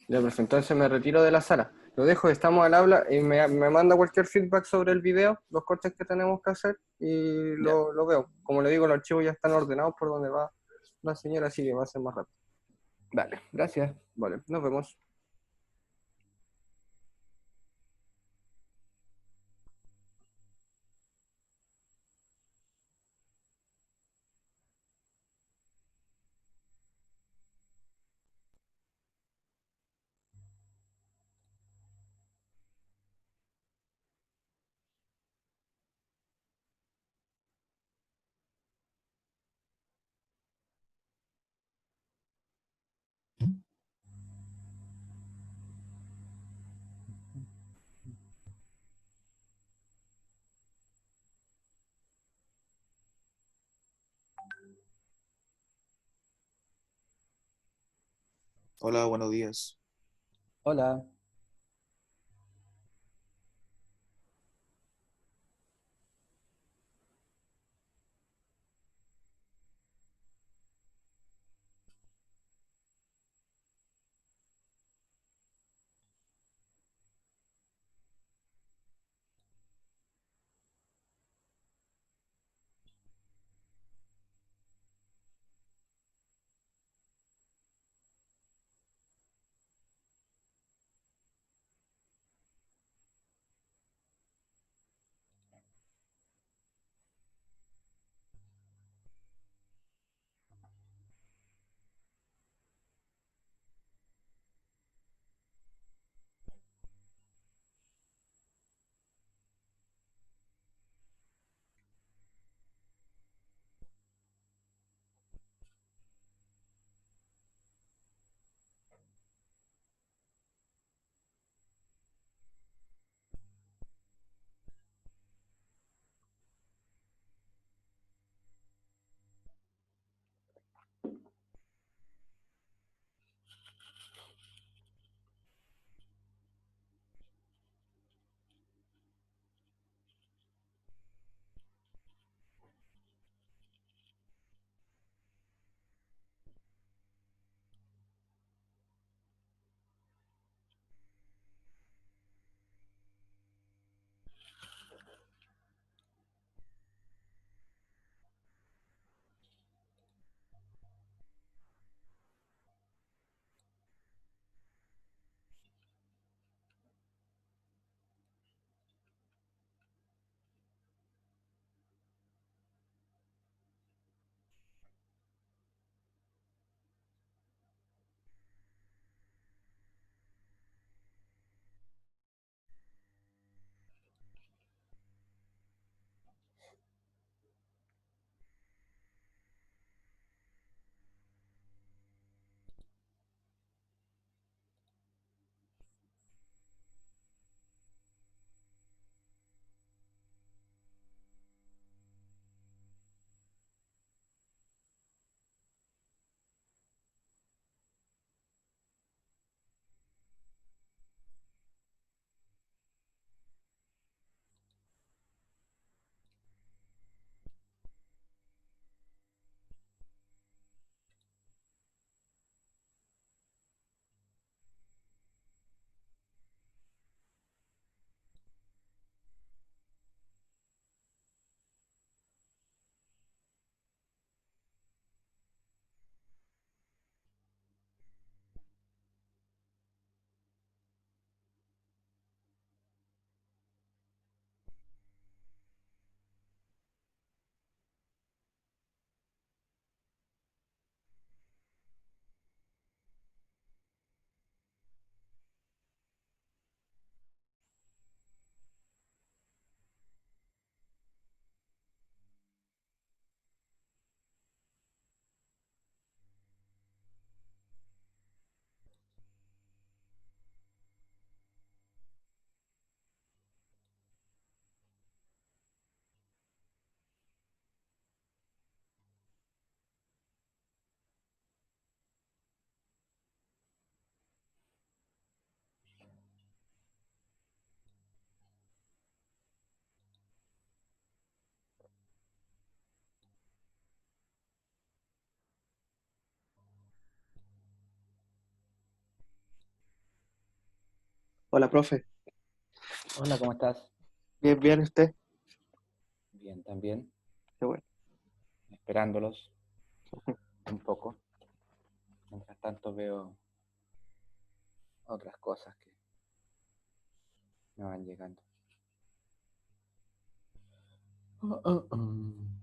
Ya, pues entonces me retiro de la sala. Lo dejo, estamos al habla y me manda cualquier feedback sobre el video, los cortes que tenemos que hacer y Ya. lo veo. Como le digo, los archivos ya están ordenados por donde va la señora, así que va a ser más rápido. Vale, gracias. Vale, nos vemos. Hola, buenos días. Hola. Hola, profe. Hola, ¿cómo estás? Bien, bien, usted. Bien, también. Qué bueno. Esperándolos un poco. Mientras tanto veo otras cosas que me van llegando. Mm.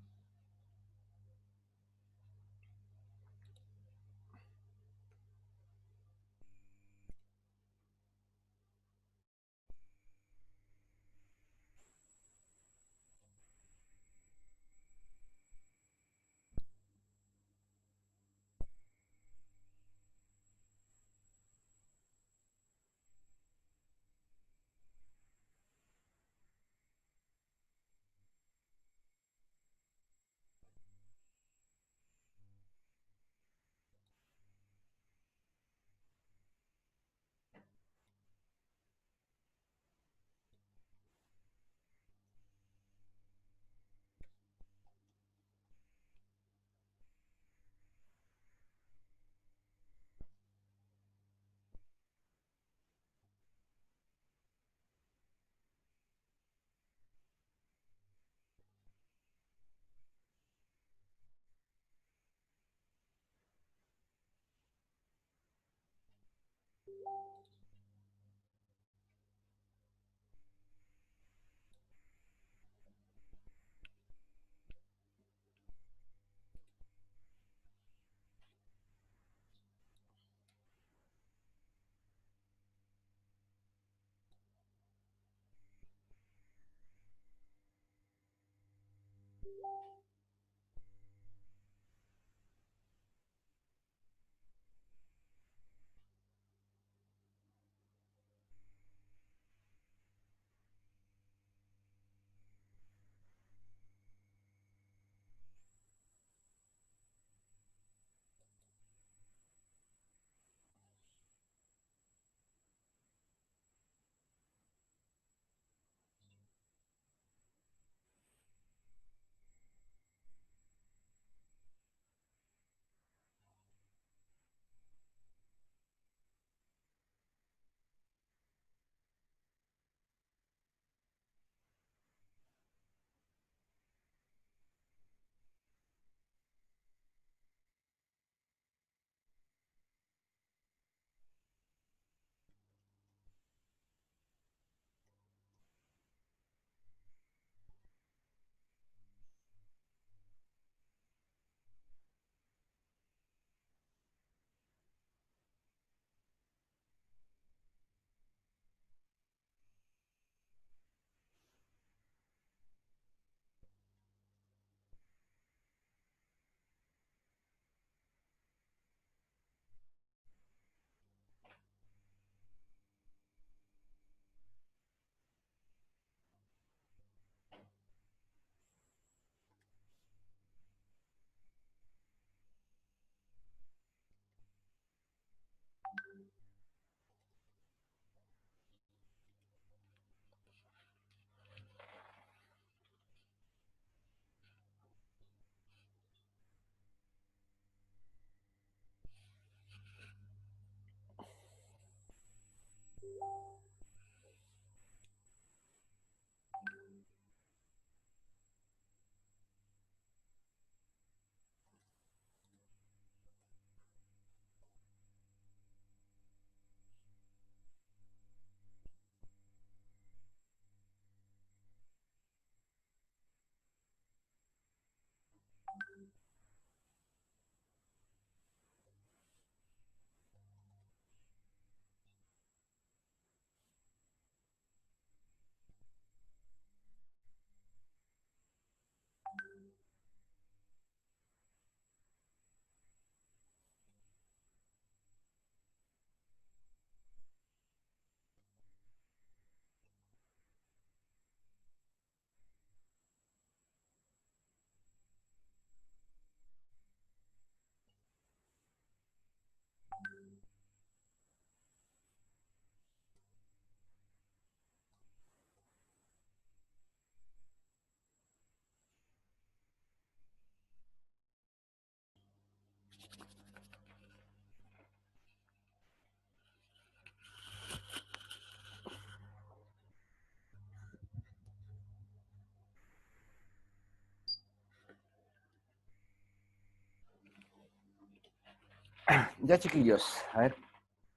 Ya, chiquillos, a ver,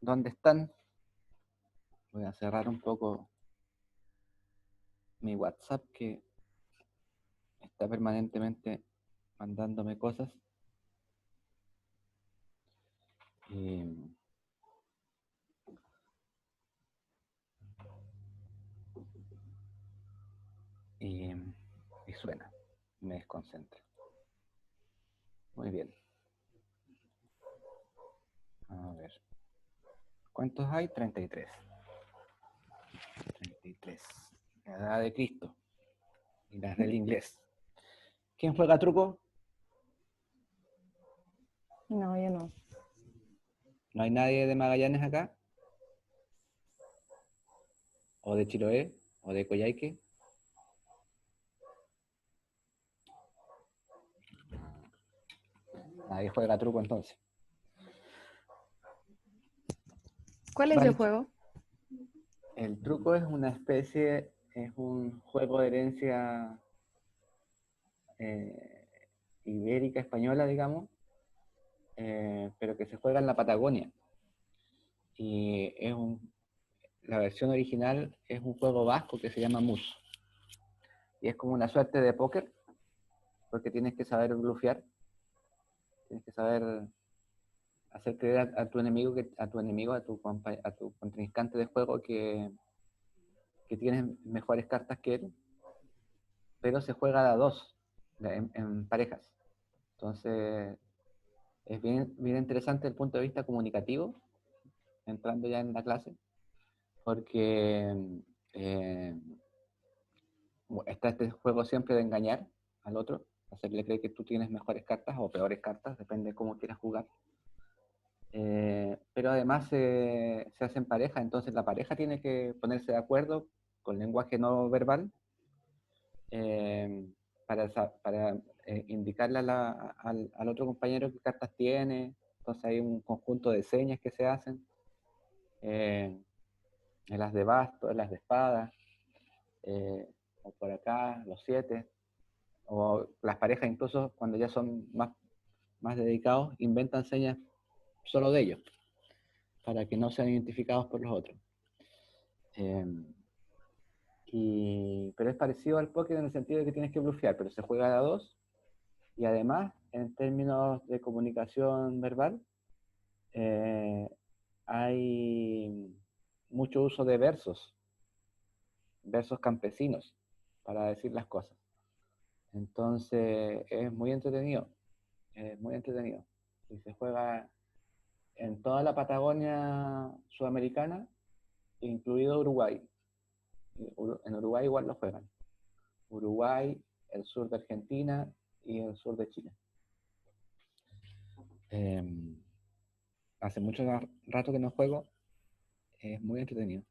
¿dónde están? Voy a cerrar un poco mi WhatsApp que está permanentemente mandándome cosas. Y suena, me desconcentra. Muy bien. A ver. ¿Cuántos hay? 33. 33. La edad de Cristo. Y las del inglés. ¿Quién juega truco? No, yo no. ¿No hay nadie de Magallanes acá? ¿O de Chiloé? ¿O de Coyhaique? Nadie juega truco entonces. ¿Cuál es Vale. el juego? El truco es una especie, es un juego de herencia ibérica, española, digamos, pero que se juega en la Patagonia. Y la versión original es un juego vasco que se llama Mus. Y es como una suerte de póker, porque tienes que saber blufear, tienes que saber hacer creer a tu enemigo, a tu contrincante de juego que tienes mejores cartas que él, pero se juega de a dos, en parejas. Entonces, es bien interesante desde el punto de vista comunicativo, entrando ya en la clase, porque está este juego siempre de engañar al otro, hacerle creer que tú tienes mejores cartas o peores cartas, depende de cómo quieras jugar. Pero además se hace en pareja, entonces la pareja tiene que ponerse de acuerdo con lenguaje no verbal eh, para indicarle al otro compañero qué cartas tiene. Entonces hay un conjunto de señas que se hacen, en las de basto, en las de espada, o por acá, los 7, o las parejas incluso cuando ya son más dedicados, inventan señas solo de ellos, para que no sean identificados por los otros. Pero es parecido al póker en el sentido de que tienes que blufear, pero se juega de a dos, y además, en términos de comunicación verbal, hay mucho uso de versos campesinos, para decir las cosas. Entonces, es muy entretenido, Y se juega en toda la Patagonia sudamericana, incluido Uruguay. En Uruguay igual lo juegan. Uruguay, el sur de Argentina y el sur de Chile. Hace mucho rato que no juego, es muy entretenido.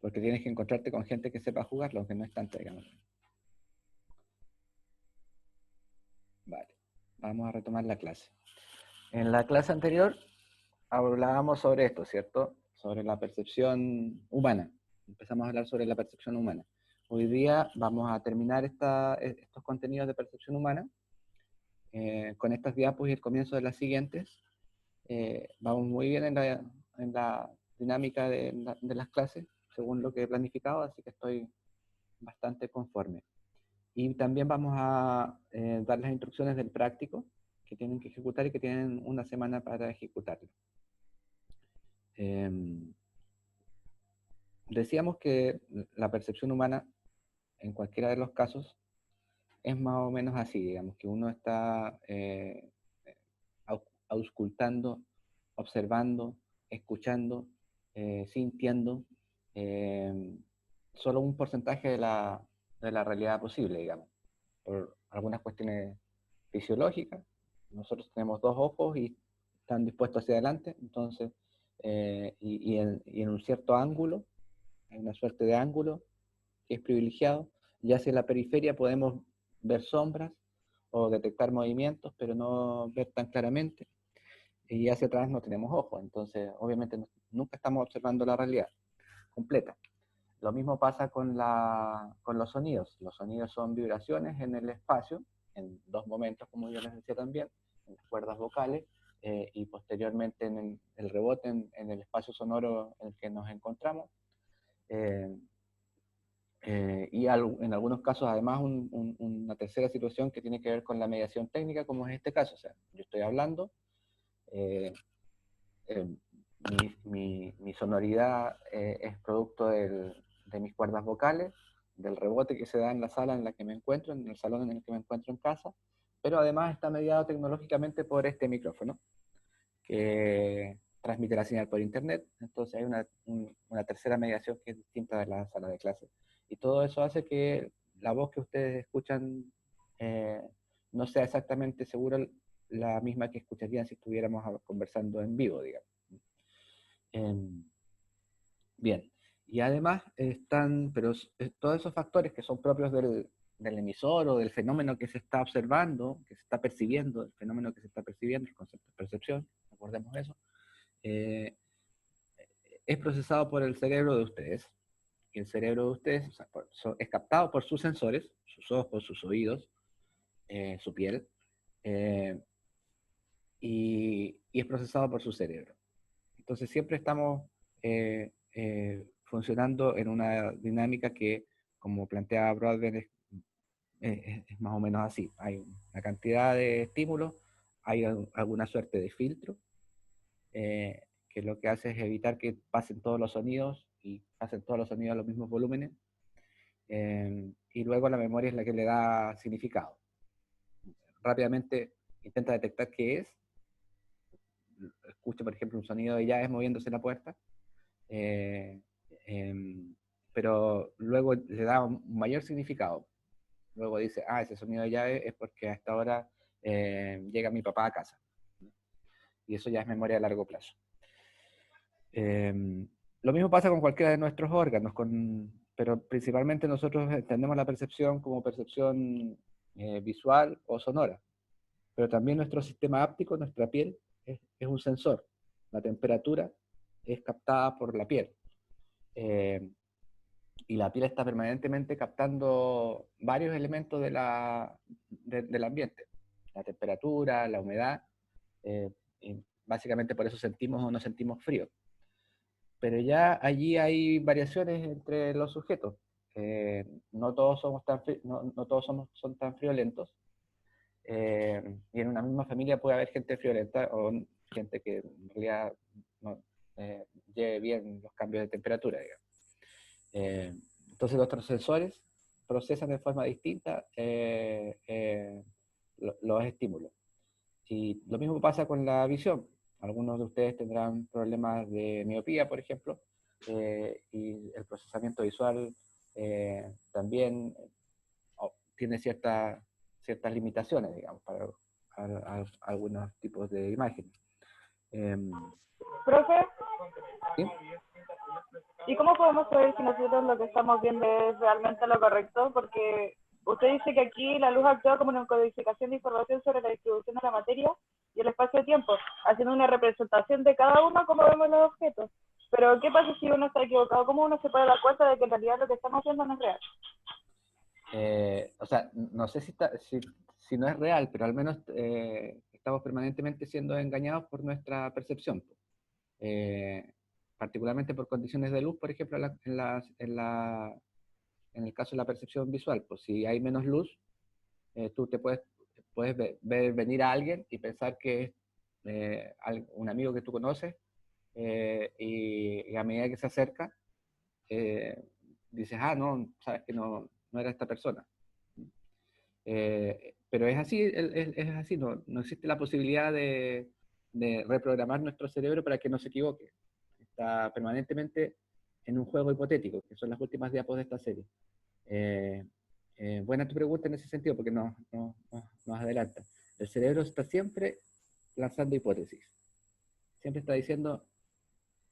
Porque tienes que encontrarte con gente que sepa jugarlo, aunque no es tanto, digamos. Vale, vamos a retomar la clase. En la clase anterior hablábamos sobre esto, ¿cierto? Sobre la percepción humana. Empezamos a hablar sobre la percepción humana. Hoy día vamos a terminar estos contenidos de percepción humana con estas diapos y el comienzo de las siguientes. Vamos muy bien en la dinámica de las clases, según lo que he planificado, así que estoy bastante conforme. Y también vamos a dar las instrucciones del práctico que tienen que ejecutar y que tienen una semana para ejecutarlo. Decíamos que la percepción humana, en cualquiera de los casos, es más o menos así, digamos, que uno está auscultando, observando, escuchando, sintiendo, solo un porcentaje de la realidad posible, digamos, por algunas cuestiones fisiológicas. Nosotros tenemos dos ojos y están dispuestos hacia adelante, entonces, y en un cierto ángulo, hay una suerte de ángulo que es privilegiado, ya hacia la periferia podemos ver sombras o detectar movimientos, pero no ver tan claramente, y hacia atrás no tenemos ojos, entonces obviamente nunca estamos observando la realidad completa. Lo mismo pasa con los sonidos. Los sonidos son vibraciones en el espacio, en dos momentos, como yo les decía también, en las cuerdas vocales y posteriormente en el rebote en el espacio sonoro en el que nos encontramos. En algunos casos, además, una tercera situación que tiene que ver con la mediación técnica, como es este caso. O sea, yo estoy hablando, eh, eh, mi sonoridad es producto de mis cuerdas vocales, del rebote que se da en la sala en la que me encuentro, en el salón en el que me encuentro en casa, pero además está mediado tecnológicamente por este micrófono, que transmite la señal por internet. Entonces hay una tercera mediación que es distinta de la sala de clase. Y todo eso hace que la voz que ustedes escuchan eh, no sea exactamente seguro la misma que escucharían si estuviéramos conversando en vivo, digamos. Bien, y además están, pero todos esos factores que son propios del emisor o del fenómeno que se está observando, que se está percibiendo, el fenómeno que se está percibiendo, el concepto de percepción, recordemos eso, eh, es procesado por el cerebro de ustedes. Y el cerebro de ustedes, o sea, es captado por sus sensores, sus ojos, sus oídos, su piel, eh, y es procesado por su cerebro. Entonces siempre estamos funcionando en una dinámica que, como plantea Broadbent, es más o menos así. Hay una cantidad de estímulos, hay alguna suerte de filtro, que lo que hace es evitar que pasen todos los sonidos y pasen todos los sonidos a los mismos volúmenes, y luego la memoria es la que le da significado. Rápidamente intenta detectar qué es, escucha por ejemplo un sonido de llaves moviéndose en la puerta, eh, pero luego le da un mayor significado. Luego dice, ese sonido de llave es porque hasta ahora llega mi papá a casa. Y eso ya es memoria a largo plazo. Lo mismo pasa con cualquiera de nuestros órganos, pero principalmente nosotros entendemos la percepción como percepción visual o sonora. Pero también nuestro sistema áptico, nuestra piel, es un sensor. La temperatura es captada por la piel. Y la piel está permanentemente captando varios elementos del ambiente. La temperatura, la humedad, y básicamente por eso sentimos o no sentimos frío. Pero ya allí hay variaciones entre los sujetos. No todos somos no todos son tan friolentos. Y en una misma familia puede haber gente friolenta o gente que en realidad no lleve bien los cambios de temperatura, digamos. Entonces nuestros sensores procesan de forma distinta los estímulos. Y lo mismo pasa con la visión. Algunos de ustedes tendrán problemas de miopía, por ejemplo, y el procesamiento visual también tiene ciertas limitaciones, digamos, para algunos tipos de imágenes. Profe, ¿Sí? ¿y cómo podemos saber si nosotros lo que estamos viendo es realmente lo correcto? Porque usted dice que aquí la luz actúa como una codificación de información sobre la distribución de la materia y el espacio-tiempo, haciendo una representación de cada uno como vemos los objetos. Pero, ¿qué pasa si uno está equivocado? ¿Cómo uno se puede dar cuenta de que en realidad lo que estamos viendo no es real? O sea, no sé si no es real, pero al menos estamos permanentemente siendo engañados por nuestra percepción. Eh, Particularmente por condiciones de luz, por ejemplo, en el caso de la percepción visual. Pues si hay menos luz, tú puedes ver venir a alguien y pensar que es un amigo que tú conoces, y a medida que se acerca, dices, no, sabes que no era esta persona. Pero es así, es así, no existe la posibilidad de reprogramar nuestro cerebro para que no se equivoque. Está permanentemente en un juego hipotético, que son las últimas diapos de esta serie. Buena tu pregunta en ese sentido, porque nos adelanta. El cerebro está siempre lanzando hipótesis. Siempre está diciendo,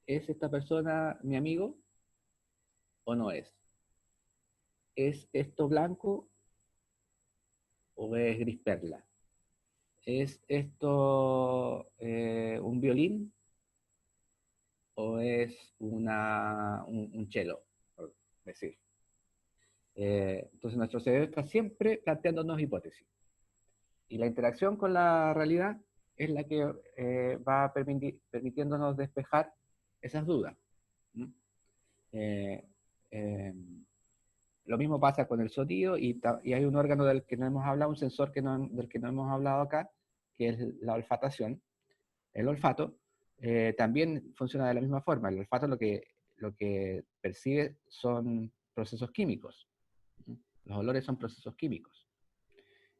¿es esta persona mi amigo o no es? ¿Es esto blanco o es gris perla? ¿Es esto un violín o es un cello, por decir? Entonces nuestro cerebro está siempre planteándonos hipótesis. Y la interacción con la realidad es la que va permitiéndonos despejar esas dudas. ¿Mm? Eh, eh, lo mismo pasa con el sonido y hay un órgano del que no hemos hablado, un sensor del que no hemos hablado acá, que es la olfatación. El olfato también funciona de la misma forma. El olfato lo que percibe son procesos químicos. Los olores son procesos químicos.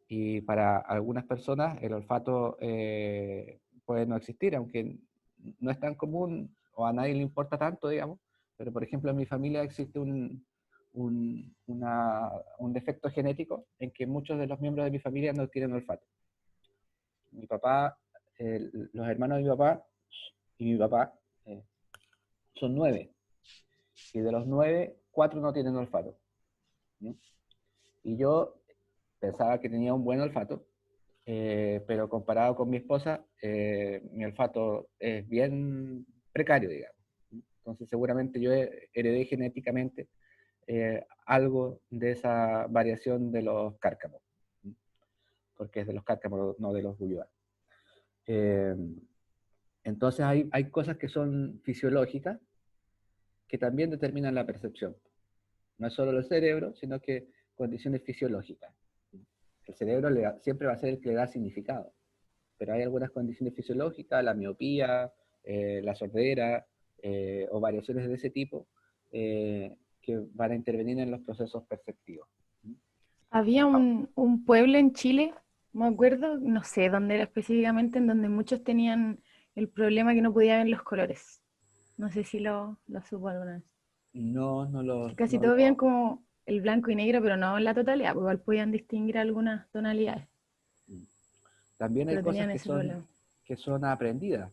Y para algunas personas el olfato puede no existir, aunque no es tan común o a nadie le importa tanto, digamos. Pero, por ejemplo, en mi familia existe un defecto genético en que muchos de los miembros de mi familia no tienen olfato. Mi papá, los hermanos de mi papá y mi papá son 9. Y de los 9, 4 no tienen olfato. ¿Sí? Y yo pensaba que tenía un buen olfato, pero comparado con mi esposa, mi olfato es bien precario, digamos. Entonces seguramente yo heredé genéticamente algo de esa variación de los cárcamos, porque es de los cárcamos, no de los bulldog. Entonces hay cosas que son fisiológicas que también determinan la percepción. No es solo el cerebro, sino que condiciones fisiológicas. El cerebro siempre va a ser el que le da significado, pero hay algunas condiciones fisiológicas, la miopía, la sordera o variaciones de ese tipo que van a intervenir en los procesos perceptivos. Había un pueblo en Chile, me acuerdo, no sé dónde era específicamente, en donde muchos tenían el problema que no podían ver los colores. No sé si lo supo alguna vez. No, Que casi todos veían como el blanco y negro, pero no en la totalidad, porque igual podían distinguir algunas tonalidades. También hay Pero cosas tenían ese problema. que son aprendidas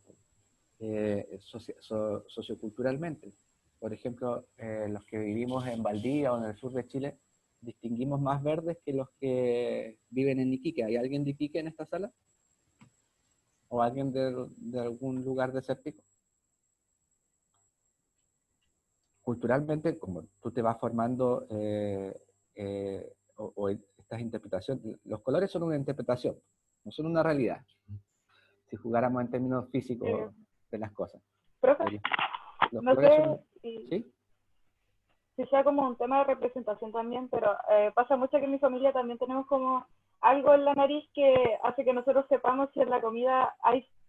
socioculturalmente. Por ejemplo, los que vivimos en Valdivia o en el sur de Chile, distinguimos más verdes que los que viven en Iquique. ¿Hay alguien de Iquique en esta sala? ¿O alguien de algún lugar desértico? Culturalmente, como tú te vas formando o estas interpretaciones, los colores son una interpretación, no son una realidad. Si jugáramos en términos físicos de las cosas. Profe, Los no colores sé son... ¿Sí? si sea como un tema de representación también, pero pasa mucho que en mi familia también tenemos como algo en la nariz que hace que nosotros sepamos si en la comida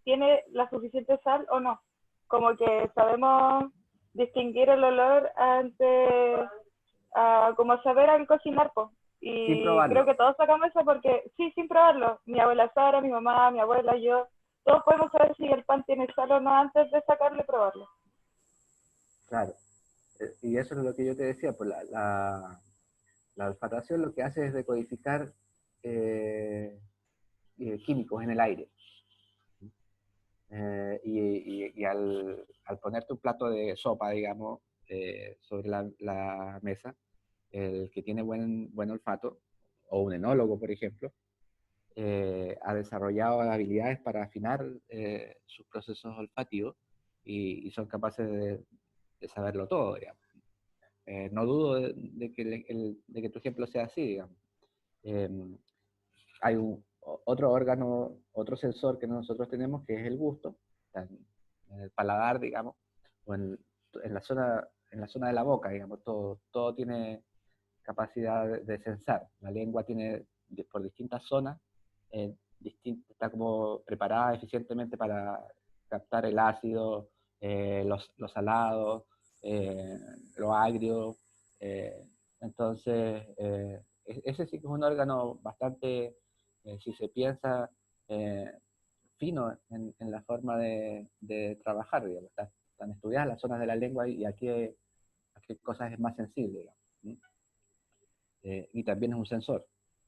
tiene la suficiente sal o no. Como que sabemos distinguir el olor como saber al cocinar, pues. Sin Y creo probarlo. que todos sacamos eso porque, sí, sin probarlo. Mi abuela Sara, mi mamá, mi abuela, yo, todos podemos saber si el pan tiene sal o no antes de sacarlo y probarlo. Claro. Y eso es lo que yo te decía, pues la olfatación lo que hace es decodificar químicos en el aire. Y al ponerte un plato de sopa, digamos, sobre la mesa, el que tiene buen olfato, o un enólogo, por ejemplo, ha desarrollado habilidades para afinar sus procesos olfativos y son capaces de saberlo todo, digamos. No dudo de que tu ejemplo sea así, digamos. Eh, Hay otro órgano, otro sensor que nosotros tenemos que es el gusto, en el paladar, digamos, o en la zona de la boca, digamos, todo tiene capacidad de sensar. La lengua tiene por distintas zonas, está como preparada eficientemente para captar el ácido, los salados, lo agrio. eh, entonces, ese sí que es un órgano bastante, si se piensa, eh, fino en la forma de trabajar, digamos. Están estudiadas las zonas de la lengua y a qué cosas es más sensible, digamos. Y también es un sensor.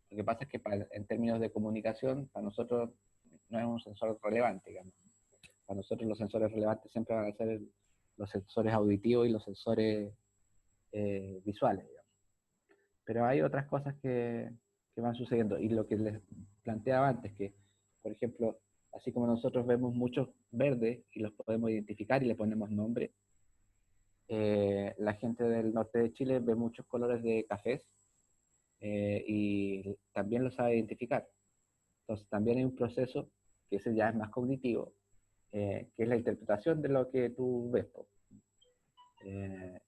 Lo que pasa es que en términos de comunicación, para nosotros no es un sensor relevante, digamos. Para nosotros los sensores relevantes siempre van a ser los sensores auditivos y los sensores visuales, digamos. Pero hay otras cosas que van sucediendo. Y lo que les planteaba antes, que, por ejemplo, así como nosotros vemos muchos verdes y los podemos identificar y le ponemos nombre, la gente del norte de Chile ve muchos colores de cafés y también lo sabe identificar. Entonces también hay un proceso que ese ya es más cognitivo, que es la interpretación de lo que tú ves, po.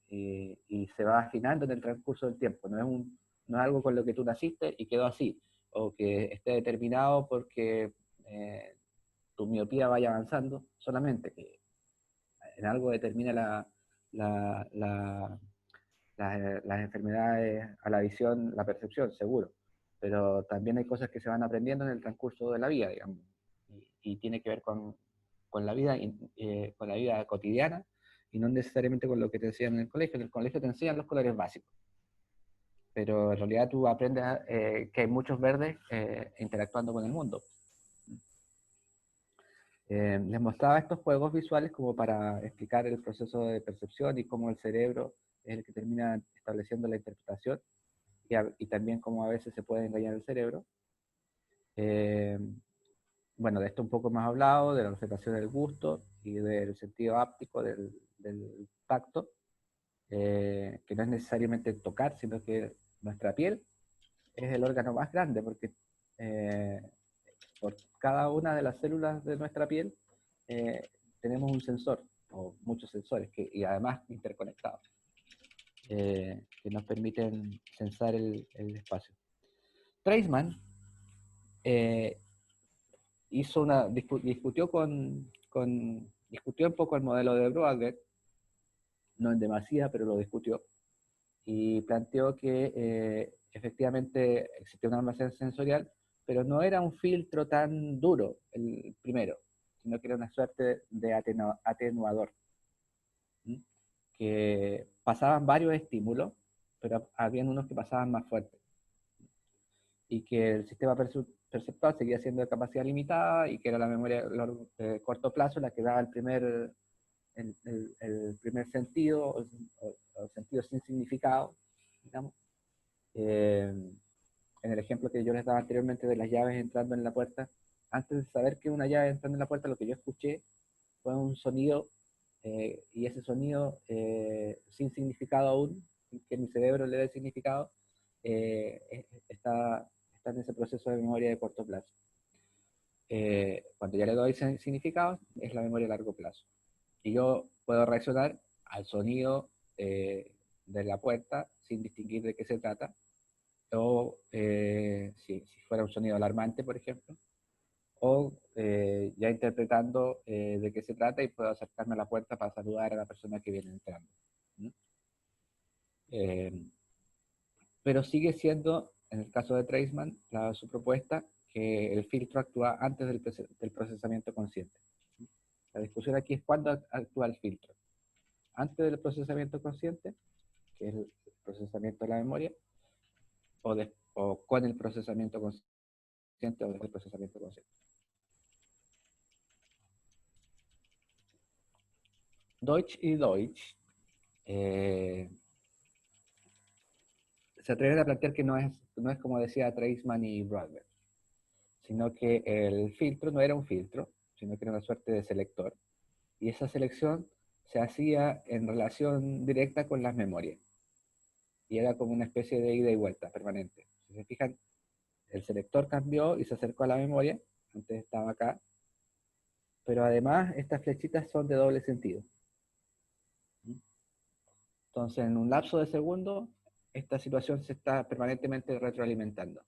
Y se va afinando en el transcurso del tiempo, no es algo con lo que tú naciste y quedó así, o que esté determinado porque tu miopía vaya avanzando solamente, que en algo determina la, la, las enfermedades a la visión, la percepción, seguro, pero también hay cosas que se van aprendiendo en el transcurso de la vida, digamos, y tiene que ver con la vida, con la vida cotidiana, y no necesariamente con lo que te enseñan en el colegio. En el colegio te enseñan los colores básicos, pero en realidad tú aprendes que hay muchos verdes interactuando con el mundo. Les mostraba estos juegos visuales como para explicar el proceso de percepción y cómo el cerebro es el que termina estableciendo la interpretación, y también cómo a veces se puede engañar el cerebro. Bueno, de esto un poco más hablado, de la representación del gusto y del sentido áptico del tacto, que no es necesariamente tocar, sino que nuestra piel es el órgano más grande, porque por cada una de las células de nuestra piel tenemos un sensor, o muchos sensores, y además interconectados, que nos permiten sensar el espacio. Treisman discutió discutió un poco el modelo de Broadbent, no en demasía, pero lo discutió, y planteó que efectivamente existía un almacén sensorial, pero no era un filtro tan duro el primero, sino que era una suerte de atenuador, ¿sí? Que pasaban varios estímulos, pero habían unos que pasaban más fuertes, y que el sistema perceptual seguía siendo de capacidad limitada, y que era la memoria de corto plazo la que daba el primer sentido, o sentido sin significado, digamos. En el ejemplo que yo les daba anteriormente de las llaves entrando en la puerta, antes de saber que una llave entrando en la puerta, lo que yo escuché fue un sonido, y ese sonido sin significado aún, que mi cerebro le dé significado, está en ese proceso de memoria de corto plazo. Cuando ya le doy significado, es la memoria a largo plazo. Y yo puedo reaccionar al sonido de la puerta sin distinguir de qué se trata, o si fuera un sonido alarmante, por ejemplo, o ya interpretando de qué se trata, y puedo acercarme a la puerta para saludar a la persona que viene entrando. Pero sigue siendo, en el caso de Treisman, su propuesta, que el filtro actúa antes del procesamiento consciente. La discusión aquí es cuándo actúa el filtro. Antes del procesamiento consciente, que es el procesamiento de la memoria, o con el procesamiento consciente, o después del procesamiento consciente. Deutsch y Deutsch se atreven a plantear que no es como decía Treisman y Broadbent, sino que el filtro no era un filtro, sino que era una suerte de selector, y esa selección se hacía en relación directa con las memorias, y era como una especie de ida y vuelta permanente. Si se fijan, el selector cambió y se acercó a la memoria, antes estaba acá, pero además estas flechitas son de doble sentido. Entonces, en un lapso de segundo, esta situación se está permanentemente retroalimentando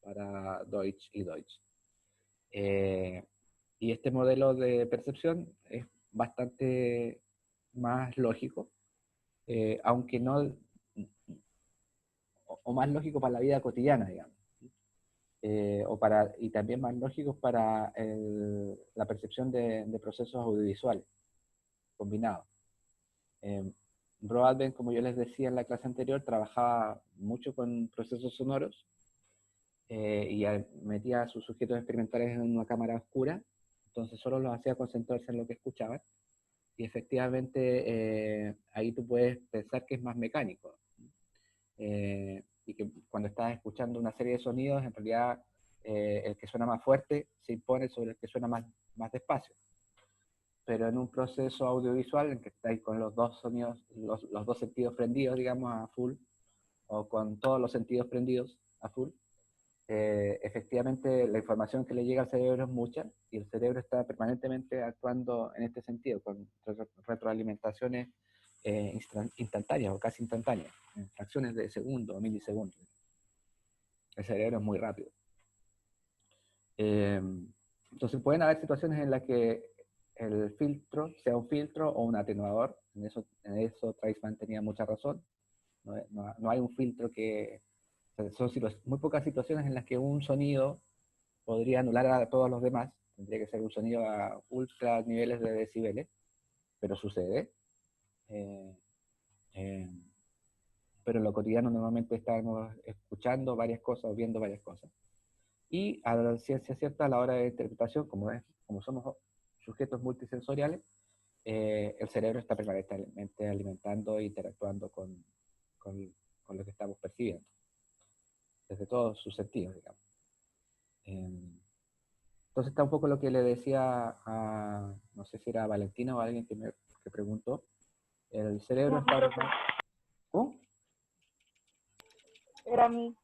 para Deutsch y Deutsch. Y este modelo de percepción es bastante más lógico, aunque no, o más lógico para la vida cotidiana, digamos. Y también más lógico para la percepción de procesos audiovisuales combinados. Broadbent, como yo les decía en la clase anterior, trabajaba mucho con procesos sonoros, y metía a sus sujetos experimentales en una cámara oscura, entonces solo los hacía concentrarse en lo que escuchaban, y efectivamente ahí tú puedes pensar que es más mecánico, y que cuando estás escuchando una serie de sonidos, en realidad el que suena más fuerte se impone sobre el que suena más despacio. Pero en un proceso audiovisual en que estáis con los dos sonidos, los dos sentidos prendidos, digamos, a full, o con todos los sentidos prendidos a full, efectivamente la información que le llega al cerebro es mucha y el cerebro está permanentemente actuando en este sentido, con retroalimentaciones instantáneas o casi instantáneas, en fracciones de segundos o milisegundos. El cerebro es muy rápido. Entonces pueden haber situaciones en las que el filtro sea un filtro o un atenuador. En eso Treisman tenía mucha razón. No hay un filtro que... Son muy pocas situaciones en las que un sonido podría anular a todos los demás. Tendría que ser un sonido a ultra niveles de decibeles, pero sucede. Pero en lo cotidiano normalmente estamos escuchando varias cosas o viendo varias cosas. Y a la ciencia cierta, a la hora de interpretación, como somos sujetos multisensoriales, el cerebro está permanentemente alimentando e interactuando con lo que estamos percibiendo, desde todos sus sentidos, digamos. Entonces está un poco lo que le decía a, no sé si era a Valentina o a alguien que preguntó, el cerebro está... ¿Cómo? Era a mí.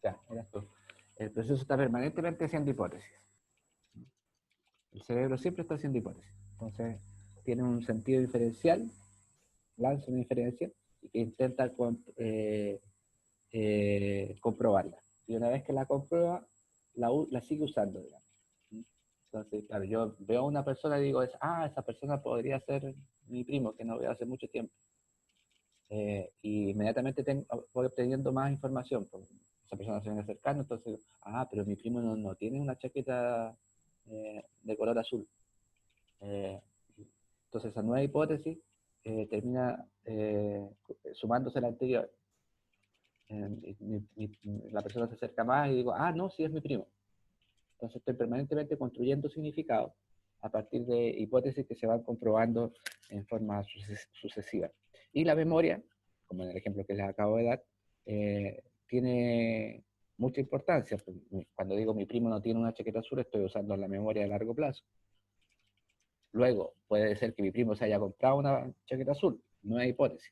Ya, eras tú. El proceso está permanentemente haciendo hipótesis. El cerebro siempre está haciendo hipótesis. Entonces, tiene un sentido diferencial, lanza una diferencia y que intenta comprobarla. Y una vez que la comprueba, la sigue usando, digamos. Entonces, claro, yo veo a una persona y digo, esa persona podría ser mi primo, que no veo hace mucho tiempo. Y inmediatamente voy obteniendo más información. Pues, esa persona se viene acercando, entonces, pero mi primo no tiene una chaqueta de color azul. Entonces esa nueva hipótesis termina sumándose a la anterior. La persona se acerca más y digo, no, sí es mi primo. Entonces estoy permanentemente construyendo significados a partir de hipótesis que se van comprobando en forma sucesiva. Y la memoria, como en el ejemplo que les acabo de dar, tiene mucha importancia. Cuando digo mi primo no tiene una chaqueta azul, estoy usando la memoria de largo plazo. Luego, puede ser que mi primo se haya comprado una chaqueta azul, no hay hipótesis.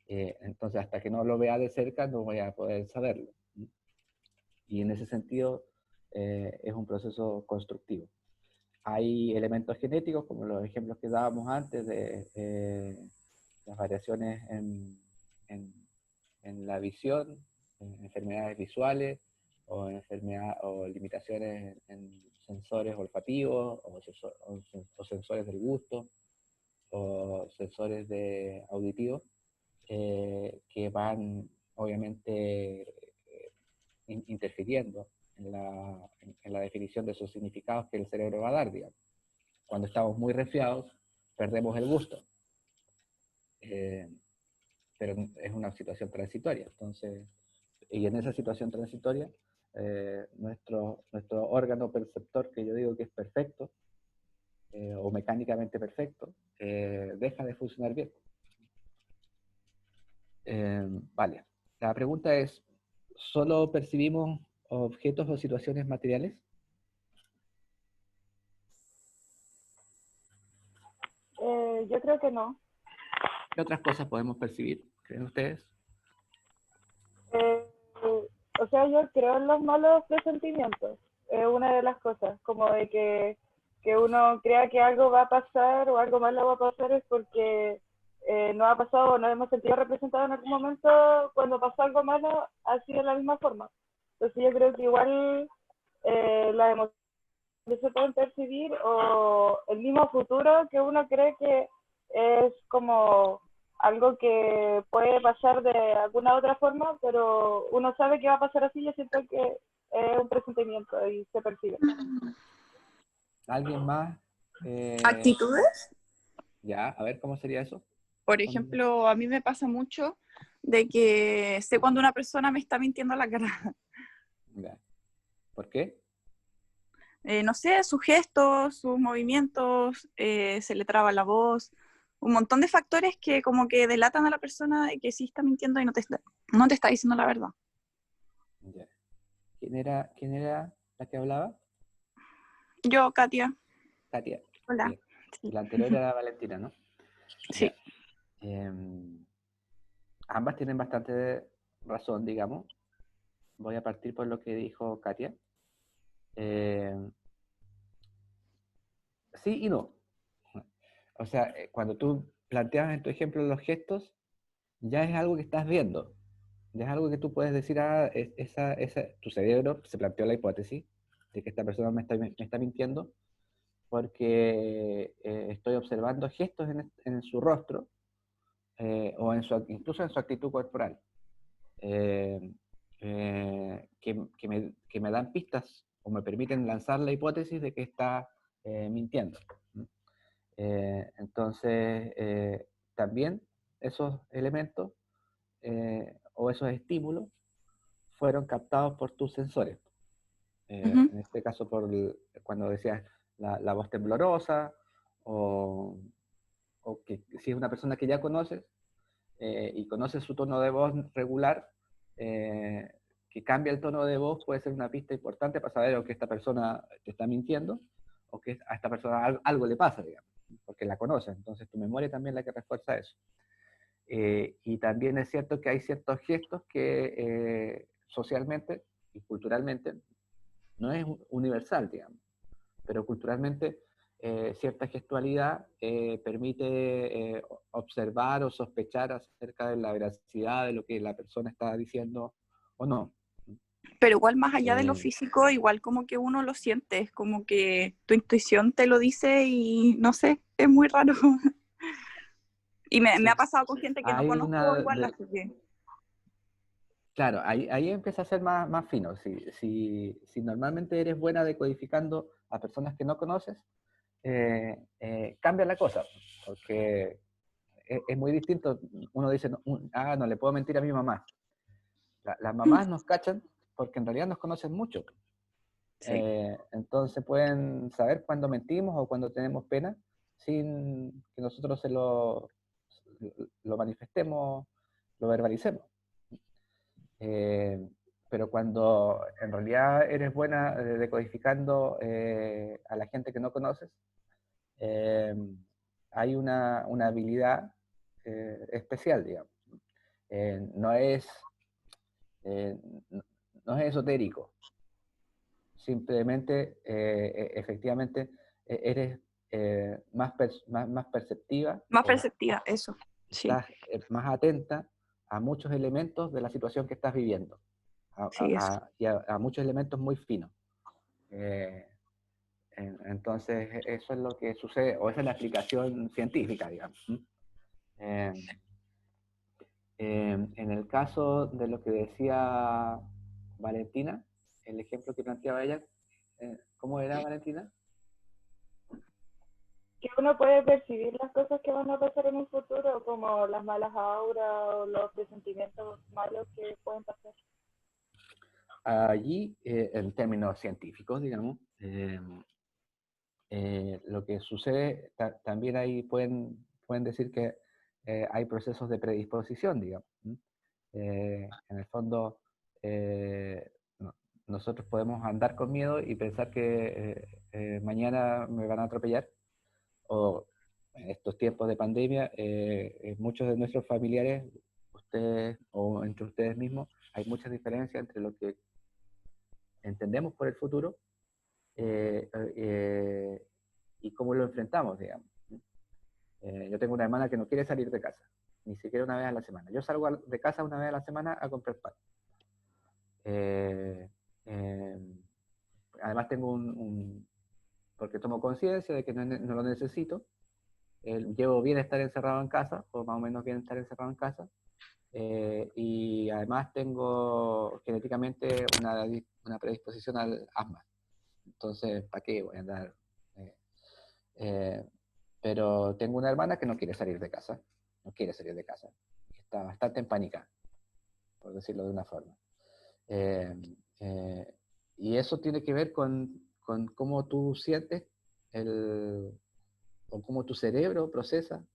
Entonces, hasta que no lo vea de cerca, no voy a poder saberlo. Y en ese sentido, es un proceso constructivo. Hay elementos genéticos, como los ejemplos que dábamos antes, de las variaciones en la visión, en enfermedades visuales, o limitaciones en sensores olfativos, o sensores del gusto, o sensores auditivos, que van obviamente interfiriendo en la definición de esos significados que el cerebro va a dar, digamos. Cuando estamos muy resfriados, perdemos el gusto. Pero es una situación transitoria. Entonces, y en esa situación transitoria, nuestro órgano perceptor, que yo digo que es perfecto, o mecánicamente perfecto, deja de funcionar bien. Vale. La pregunta es, ¿solo percibimos objetos o situaciones materiales? Yo creo que no. ¿Qué otras cosas podemos percibir? ¿Creen ustedes? O sea, yo creo en los malos presentimientos. Es una de las cosas, como de que uno crea que algo va a pasar o algo malo va a pasar es porque no ha pasado o no hemos sentido representado en algún momento cuando pasó algo malo así de la misma forma. Entonces yo creo que igual las emociones se pueden percibir o el mismo futuro que uno cree que es como algo que puede pasar de alguna otra forma, pero uno sabe que va a pasar así. Yo siento que es un presentimiento y se percibe. ¿Alguien más? ¿Actitudes? Ya, a ver, ¿cómo sería eso? Por ejemplo, a mí me pasa mucho de que sé cuando una persona me está mintiendo a la cara. Ya. ¿Por qué? No sé, sus gestos, sus movimientos, se le traba la voz, un montón de factores que como que delatan a la persona de que sí está mintiendo y no te está diciendo la verdad. Ya. ¿Quién era la que hablaba? Yo, Katia. Katia. Hola. Bien. Sí. La anterior era Valentina, ¿no? Sí. Ya. Ambas tienen bastante razón, digamos. voy a partir por lo que dijo Katia. Eh, sí y no. O sea, cuando tú planteas en tu ejemplo los gestos, ya es algo que estás viendo. Ya es algo que tú puedes decir, tu cerebro se planteó la hipótesis de que esta persona me está mintiendo porque estoy observando gestos en su rostro o incluso en su actitud corporal eh, que me dan pistas o me permiten lanzar la hipótesis de que está mintiendo. Entonces, también esos elementos o esos estímulos fueron captados por tus sensores. En este caso, cuando decías la voz temblorosa, o que si es una persona que ya conoces y conoces su tono de voz regular, que cambia el tono de voz puede ser una pista importante para saber o que esta persona te está mintiendo o que a esta persona algo le pasa, digamos, porque la conoces. Entonces tu memoria también es la que refuerza eso. Y también es cierto que hay ciertos gestos que socialmente y culturalmente no es universal, digamos, pero culturalmente cierta gestualidad permite observar o sospechar acerca de la veracidad de lo que la persona está diciendo o no. Pero igual más allá de lo Eh, físico, igual como que uno lo siente, es como que tu intuición te lo dice y no sé, es muy raro. Y me ha sí, pasado con gente que no hay conozco una, igual, así que... claro, ahí empieza a ser más fino. Si normalmente eres buena decodificando a personas que no conoces, cambia la cosa, porque es muy distinto. Uno dice, no, no le puedo mentir a mi mamá. Las mamás nos cachan porque en realidad nos conocen mucho. Sí. Entonces pueden saber cuando mentimos o cuando tenemos pena sin que nosotros lo manifestemos, lo verbalicemos. Eh, pero cuando en realidad eres buena decodificando a la gente que no conoces, eh, hay una habilidad especial, digamos. No es, eh, no es esotérico, simplemente, efectivamente, eres más perceptiva Más o perceptiva, eso, sí, estás más atenta a muchos elementos de la situación que estás viviendo, sí, eso. y a muchos elementos muy finos. Eh, entonces, eso es lo que sucede, o esa es la explicación científica, digamos. Eh, en el caso de lo que decía Valentina, el ejemplo que planteaba ella, ¿cómo era, Valentina? Que uno puede percibir las cosas que van a pasar en un futuro, como las malas auras o los presentimientos malos que pueden pasar. Allí, en términos científicos, digamos, lo que sucede, también ahí pueden decir que hay procesos de predisposición, digamos. En el fondo, nosotros podemos andar con miedo y pensar que mañana me van a atropellar, o en estos tiempos de pandemia, muchos de nuestros familiares, ustedes o entre ustedes mismos, hay muchas diferencias entre lo que entendemos por el futuro eh, eh, y cómo lo enfrentamos, digamos. Yo tengo una hermana que no quiere salir de casa, ni siquiera una vez a la semana. Yo salgo de casa una vez a la semana a comprar pan. Eh, eh, Además tengo porque tomo conciencia de que no lo necesito. Llevo bien estar encerrado en casa, o más o menos bien estar encerrado en casa. Y además tengo genéticamente una predisposición al asma. Entonces, ¿para qué voy a andar? Eh, eh, pero tengo una hermana que no quiere salir de casa, no quiere salir de casa. Está bastante en pánica, por decirlo de una forma. Eh, eh, y eso tiene que ver con cómo tú sientes o cómo tu cerebro procesa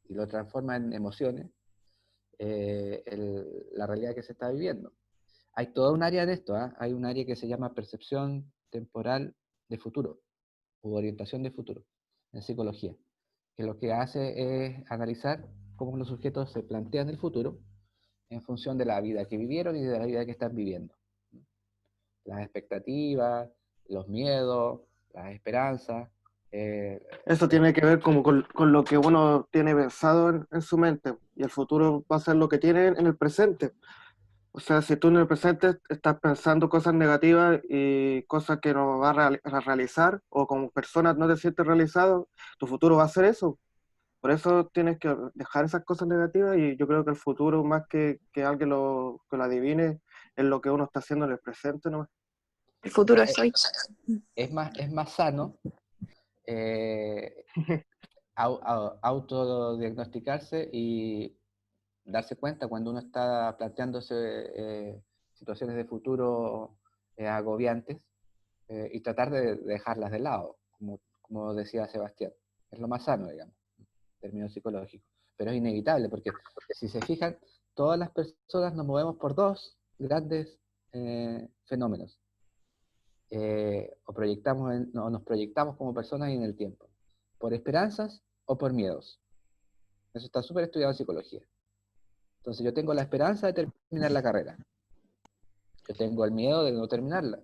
y lo transforma en emociones la realidad que se está viviendo. Hay toda un área de esto, ¿eh? Hay un área que se llama percepción temporal de futuro u orientación de futuro en psicología, que lo que hace es analizar cómo los sujetos se plantean el futuro en función de la vida que vivieron y de la vida que están viviendo. las expectativas, los miedos, las esperanzas. Eso tiene que ver como con lo que uno tiene pensado en su mente, y el futuro va a ser lo que tiene en el presente. O sea, si tú en el presente estás pensando cosas negativas y cosas que no vas a realizar, o como persona no te sientes realizado, tu futuro va a ser eso. Por eso tienes que dejar esas cosas negativas, y yo creo que el futuro, más que alguien que lo adivine, es lo que uno está haciendo en el presente, ¿no? El futuro es hoy. Es más sano autodiagnosticarse y darse cuenta cuando uno está planteándose situaciones de futuro agobiantes, y tratar de dejarlas de lado, como decía Sebastián. Es lo más sano, digamos, en términos psicológicos. Pero es inevitable, porque si se fijan, todas las personas nos movemos por dos grandes fenómenos. O nos proyectamos como personas y en el tiempo. Por esperanzas o por miedos. Eso está súper estudiado en psicología. Entonces yo tengo la esperanza de terminar la carrera. Yo tengo el miedo de no terminarla.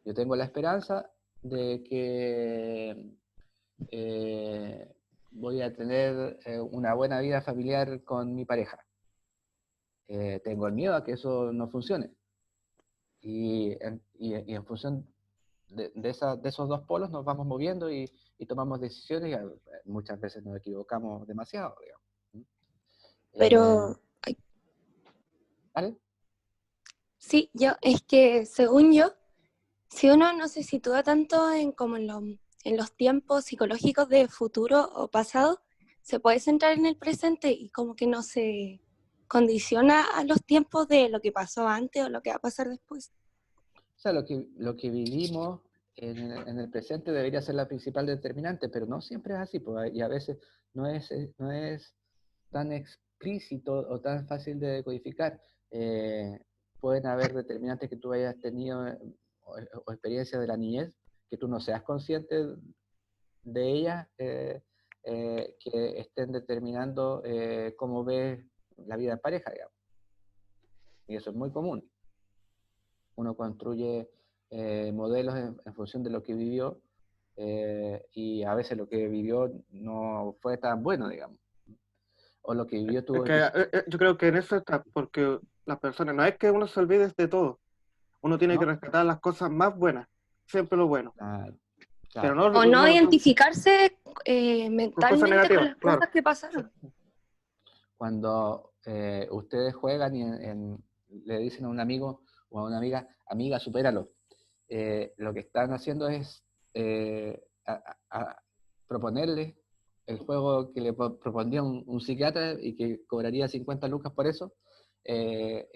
Yo tengo la esperanza de que voy a tener una buena vida familiar con mi pareja. Tengo el miedo a que eso no funcione. Y en función de esos dos polos nos vamos moviendo y tomamos decisiones, y muchas veces nos equivocamos demasiado, digamos. Pero ¿Vale? sí, es que según yo, si uno no se sitúa tanto como en los tiempos psicológicos de futuro o pasado, se puede centrar en el presente y como que no se condiciona a los tiempos de lo que pasó antes o lo que va a pasar después. O sea, lo que vivimos en el presente debería ser la principal determinante, pero no siempre es así, pues, y a veces no es tan explícito o tan fácil de decodificar. Pueden haber determinantes que tú hayas tenido o experiencias de la niñez que tú no seas consciente de ellas, que estén determinando cómo ves la vida en pareja, digamos. Y eso es muy común. Uno construye modelos en función de lo que vivió, y a veces lo que vivió no fue tan bueno, digamos. O lo que vivió tuvo... Yo creo que en eso está, porque las personas, no es que uno se olvide de todo, uno tiene ¿no? que rescatar las cosas más buenas, siempre lo bueno, Claro, pero claro. no, O no no identificarse con cosas mentalmente con negativas, las claro. cosas que pasaron. Cuando ustedes juegan y le dicen a un amigo o a una amiga, supéralo. Lo que están haciendo es proponerle el juego que le propondría un psiquiatra y que cobraría 50 lucas por eso, pero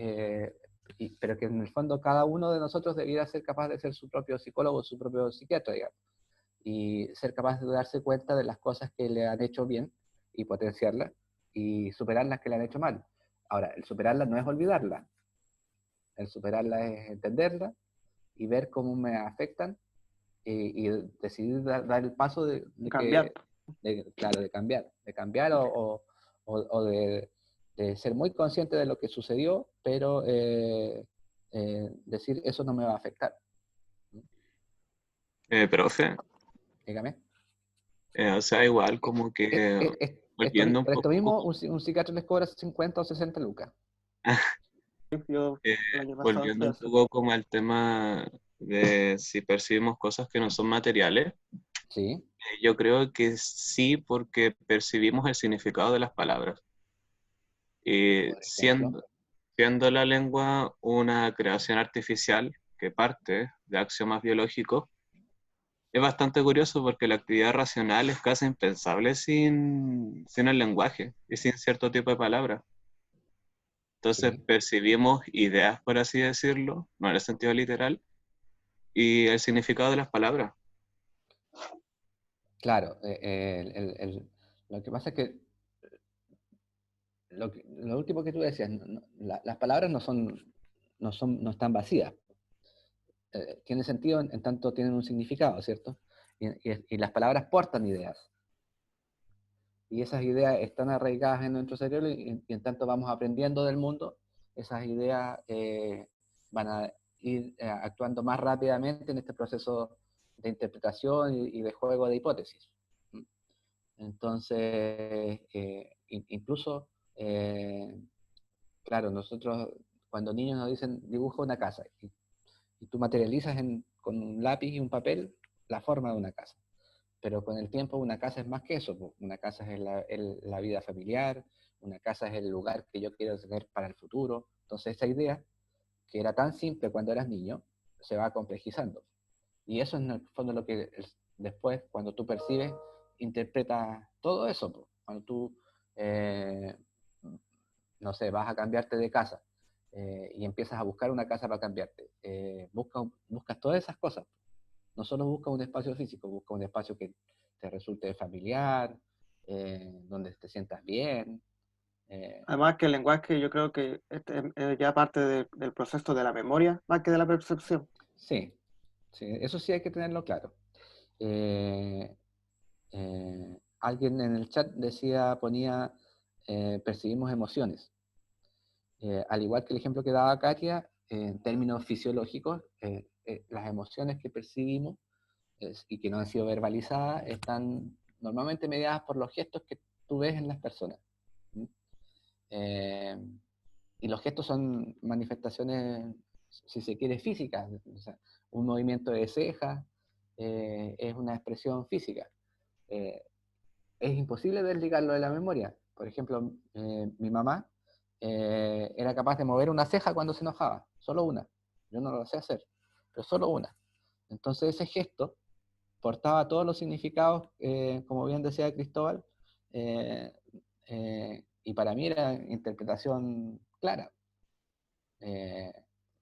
que en el fondo cada uno de nosotros debiera ser capaz de ser su propio psicólogo, su propio psiquiatra, digamos, y ser capaz de darse cuenta de las cosas que le han hecho bien y potenciarlas, y superar las que le han hecho mal. Ahora, el superarlas no es olvidarlas, el superarlas es entenderlas y ver cómo me afectan, y decidir dar el paso Cambiar. claro, de cambiar o de ser muy consciente de lo que sucedió, pero decir eso no me va a afectar. Profe, Dígame. o sea, igual como que volviendo un Por esto mismo, poco, un psiquiatra les cobra 50 o 60 lucas. Yo el año pasado volviendo fui un poco como al tema de si percibimos cosas que no son materiales, Sí, yo creo que sí, porque percibimos el significado de las palabras. Y por ejemplo. siendo la lengua una creación artificial que parte de axiomas biológicos, es bastante curioso porque la actividad racional es casi impensable sin el lenguaje y sin cierto tipo de palabras. Entonces Sí, percibimos ideas, por así decirlo, no en el sentido literal, y el significado de las palabras. claro. Lo que pasa es que lo último que tú decías, las palabras no están vacías. Tienen sentido en tanto tienen un significado, ¿cierto? Y las palabras portan ideas. Y esas ideas están arraigadas en nuestro cerebro, y en tanto vamos aprendiendo del mundo, esas ideas van a ir actuando más rápidamente en este proceso de interpretación y de juego de hipótesis. Entonces, incluso, claro, nosotros cuando niños nos dicen dibuja una casa y tú materializas con un lápiz y un papel la forma de una casa. Pero con el tiempo una casa es más que eso. Una casa es la vida familiar, una casa es el lugar que yo quiero tener para el futuro. Entonces esa idea, que era tan simple cuando eras niño, se va complejizando. Y eso es en el fondo lo que después, cuando tú percibes, interpretas todo eso. Cuando tú, no sé, vas a cambiarte de casa y empiezas a buscar una casa para cambiarte, buscas todas esas cosas. No solo buscas un espacio físico, buscas un espacio que te resulte familiar, donde te sientas bien. Además que el lenguaje yo creo que es ya parte del proceso de la memoria, más que de la percepción. Sí, sí, eso sí hay que tenerlo claro. Alguien en el chat ponía, percibimos emociones. Al igual que el ejemplo que daba Katia, en términos fisiológicos, las emociones que percibimos y que no han sido verbalizadas están normalmente mediadas por los gestos que tú ves en las personas. ¿Mm? Y los gestos son manifestaciones, si se quiere, físicas. O sea, un movimiento de ceja es una expresión física. Es imposible desligarlo de la memoria. Por ejemplo, mi mamá era capaz de mover una ceja cuando se enojaba, solo una. Yo no lo sé hacer, pero solo una. Entonces ese gesto portaba todos los significados, como bien decía Cristóbal, y para mí era interpretación clara.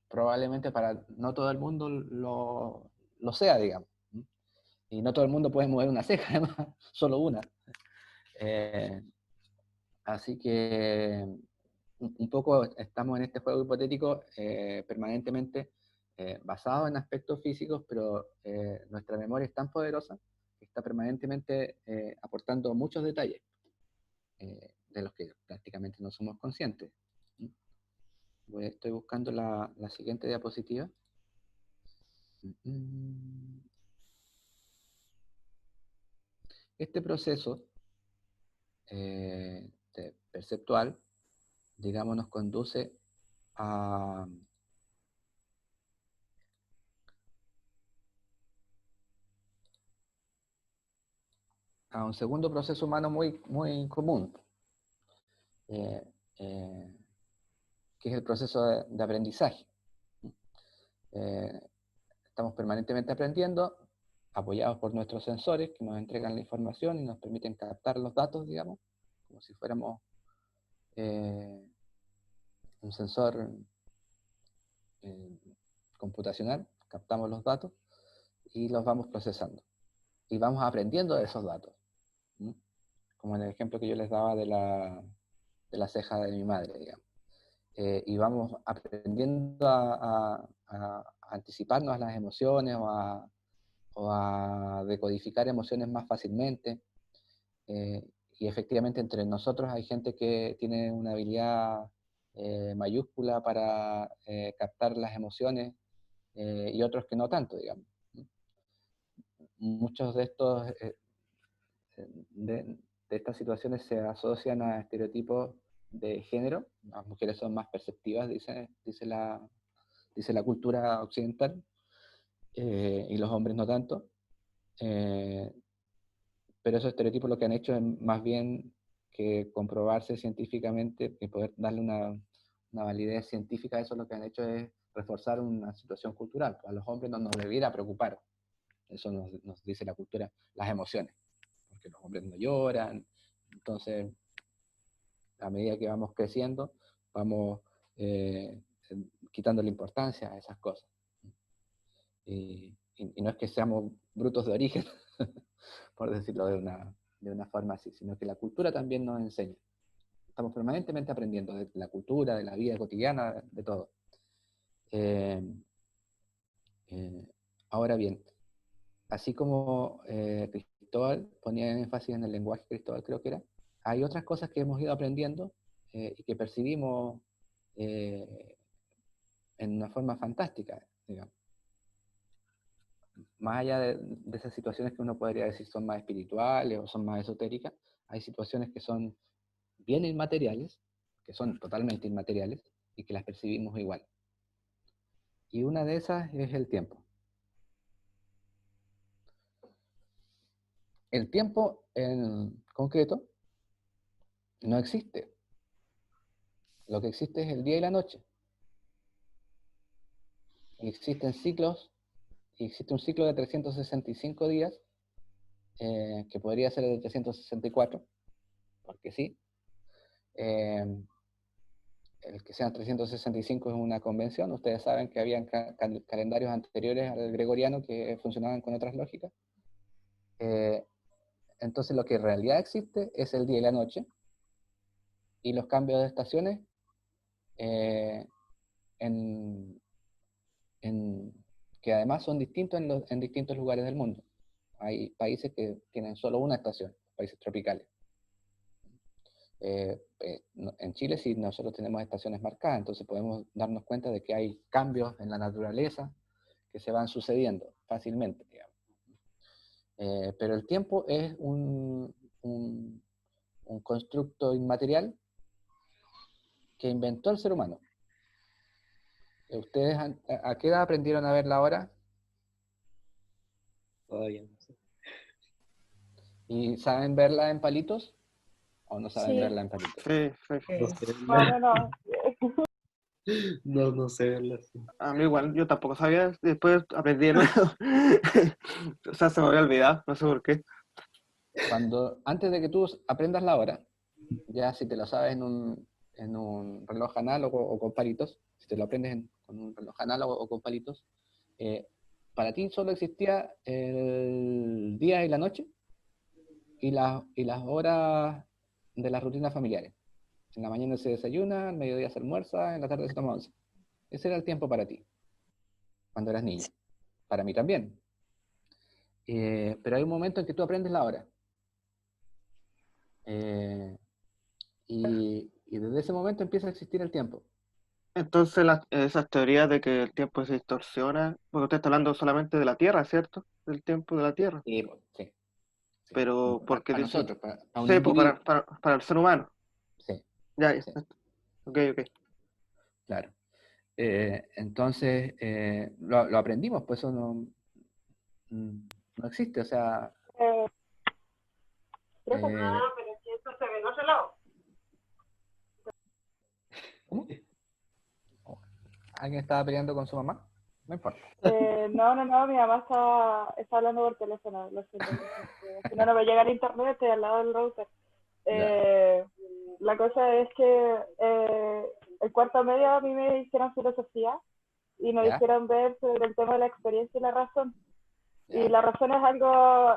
Probablemente para no todo el mundo lo sea, digamos. Y no todo el mundo puede mover una ceja, además, solo una. Así que un poco estamos en este juego hipotético permanentemente basado en aspectos físicos, pero nuestra memoria es tan poderosa que está permanentemente aportando muchos detalles de los que prácticamente no somos conscientes. Estoy buscando la siguiente diapositiva. Este proceso perceptual, digamos, nos conduce a un segundo proceso humano muy, muy común, eh, eh, que es el proceso de aprendizaje. Estamos permanentemente aprendiendo, apoyados por nuestros sensores que nos entregan la información y nos permiten captar los datos, digamos, como si fuéramos un sensor computacional, captamos los datos y los vamos procesando. Y vamos aprendiendo de esos datos. Como en el ejemplo que yo les daba de la ceja de mi madre, digamos. Y vamos aprendiendo a anticiparnos a las emociones o a decodificar emociones más fácilmente. Y efectivamente entre nosotros hay gente que tiene una habilidad mayúscula para captar las emociones y otros que no tanto, digamos. Muchos de estos de estas situaciones se asocian a estereotipos de género. Las mujeres son más perceptivas, dice la cultura occidental, y los hombres no tanto. Pero esos estereotipos lo que han hecho es más bien que comprobarse científicamente, que poder darle una validez científica a eso, lo que han hecho es reforzar una situación cultural. A los hombres no nos debiera preocupar, eso nos dice la cultura, las emociones, porque los hombres no lloran. Entonces, a medida que vamos creciendo, vamos quitando la importancia a esas cosas. Y no es que seamos brutos de origen, por decirlo de una forma así, sino que la cultura también nos enseña. Estamos permanentemente aprendiendo de la cultura, de la vida cotidiana, de todo. Ahora bien, así como Cristóbal ponía énfasis en el lenguaje, Cristóbal creo que era, hay otras cosas que hemos ido aprendiendo y que percibimos en una forma fantástica, digamos. Más allá de esas situaciones que uno podría decir son más espirituales o son más esotéricas, hay situaciones que son bien inmateriales, que son totalmente inmateriales y que las percibimos igual. Y una de esas es el tiempo. El tiempo en concreto no existe. Lo que existe es el día y la noche. Y existen ciclos, y existe un ciclo de 365 días, que podría ser el de 364, porque sí. El que sean 365 es una convención. Ustedes saben que habían calendarios anteriores al gregoriano que funcionaban con otras lógicas. Entonces lo que en realidad existe es el día y la noche, y los cambios de estaciones que además son distintos en distintos lugares del mundo. Hay países que tienen solo una estación, países tropicales. En Chile sí nosotros tenemos estaciones marcadas, entonces podemos darnos cuenta de que hay cambios en la naturaleza que se van sucediendo fácilmente, digamos. Pero el tiempo es un constructo inmaterial que inventó el ser humano. ¿Ustedes a qué edad aprendieron a ver la hora? Todavía no sé. ¿Y saben verla en palitos? ¿O no saben Sí. verla en palitos? Sí, sí. No sé Bueno, no. no sé verla así. A mí igual, yo tampoco sabía, después aprendí de nuevo. O sea, se me había olvidado, no sé por qué. Antes de que tú aprendas la hora, ya si te lo sabes en un reloj análogo o con palitos, si te lo aprendes con un reloj análogo o con palitos, para ti solo existía el día y la noche y las horas de las rutinas familiares. En la mañana se desayuna, al mediodía se almuerza, en la tarde se toma once. Ese era el tiempo para ti, cuando eras niño. Para mí también. Pero hay un momento en que tú aprendes la hora. Y desde ese momento empieza a existir el tiempo. Entonces, esas teorías de que el tiempo se distorsiona, porque usted está hablando solamente de la Tierra, ¿cierto? Del tiempo de la Tierra. Sí, sí. Pero, ¿por qué Para dice? nosotros, para un Sí, pues, individuo. para el ser humano. Sí, Ya, ya. sí, Ok, ok. claro. Entonces, lo aprendimos, pues eso no existe. O sea, Pero eh, si esto se ve en otro lado. ¿cómo? ¿Alguien estaba peleando con su mamá? No importa. No, mi mamá está hablando por teléfono, lo siento. Si no, no me llega el internet, estoy al lado del router. La cosa es que el cuarto medio a mí me hicieron filosofía y nos ¿Ya? hicieron ver sobre el tema de la experiencia y la razón. ¿Ya? Y la razón es algo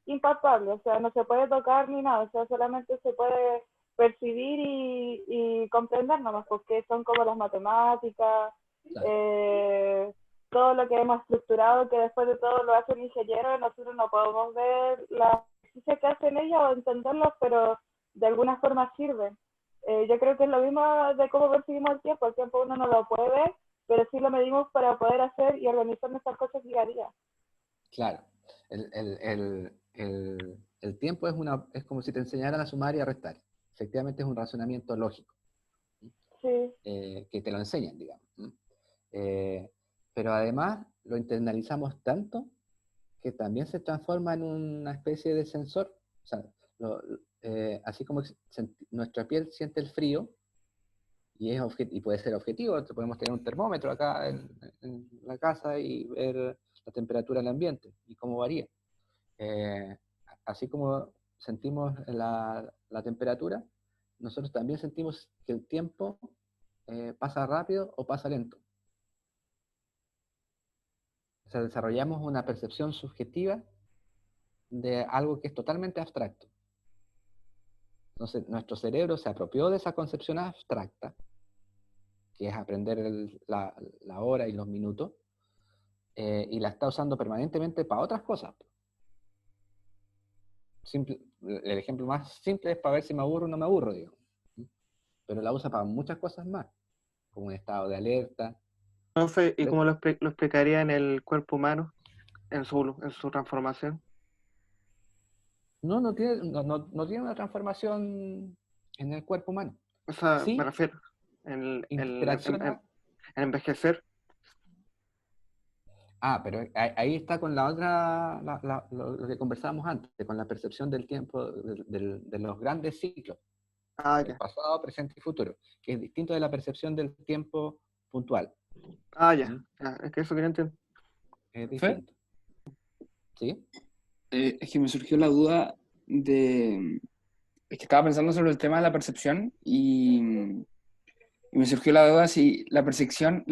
impalpable, o sea, no se puede tocar ni nada, o sea, solamente se puede percibir y comprender nomás, porque son como las matemáticas, Claro. todo lo que hemos estructurado, que después de todo lo hacen ingenieros, nosotros no podemos ver las ejercicios que hacen ellos o entenderlos, pero de alguna forma sirven. Yo creo que es lo mismo de cómo percibimos el tiempo uno no lo puede ver, pero sí lo medimos para poder hacer y organizar nuestras cosas día a día. Claro. El tiempo es como si te enseñaran a sumar y a restar. Efectivamente es un razonamiento lógico. Sí. Que te lo enseñan, digamos. Pero además lo internalizamos tanto que también se transforma en una especie de sensor. O sea, así como nuestra piel siente el frío, y puede ser objetivo, podemos tener un termómetro acá en la casa y ver la temperatura del ambiente y cómo varía. Así como sentimos la temperatura, nosotros también sentimos que el tiempo pasa rápido o pasa lento. O sea, desarrollamos una percepción subjetiva de algo que es totalmente abstracto. Entonces, nuestro cerebro se apropió de esa concepción abstracta, que es aprender la hora y los minutos, y la está usando permanentemente para otras cosas. El ejemplo más simple es para ver si me aburro o no me aburro, digo. Pero la usa para muchas cosas más, como un estado de alerta, Profe, ¿y Pero cómo lo explicaría en el cuerpo humano, en su transformación? no tiene una transformación en el cuerpo humano. O sea, me Sí, refiero en interacciona. envejecer. Pero ahí está con la otra, lo que conversábamos antes, con la percepción del tiempo, de los grandes ciclos, Ah, el ya. pasado, presente y futuro, que es distinto de la percepción del tiempo puntual. Ah, ya. ¿Mm? Ya, es que eso quería entender. Es Fe, distinto. ¿Sí? es que me surgió la duda de... Es que estaba pensando sobre el tema de la percepción y me surgió la duda si la percepción,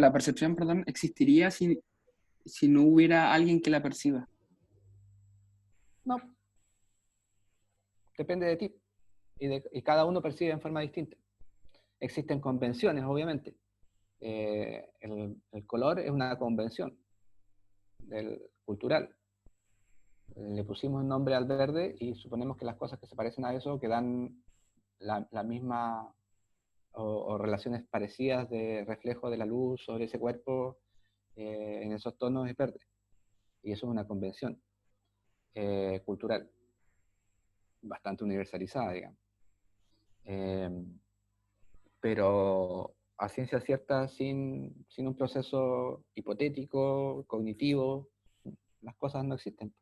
perdón, existiría si no hubiera alguien que la perciba. No, depende de ti. Y cada uno percibe en forma distinta. Existen convenciones, obviamente. El color es una convención cultural. Le pusimos el nombre al verde y suponemos que las cosas que se parecen a eso, que dan la misma o relaciones parecidas de reflejo de la luz sobre ese cuerpo en esos tonos, es verde. Y eso es una convención cultural, bastante universalizada, digamos. Eh, pero a ciencia cierta, sin un proceso hipotético, cognitivo, las cosas no existen.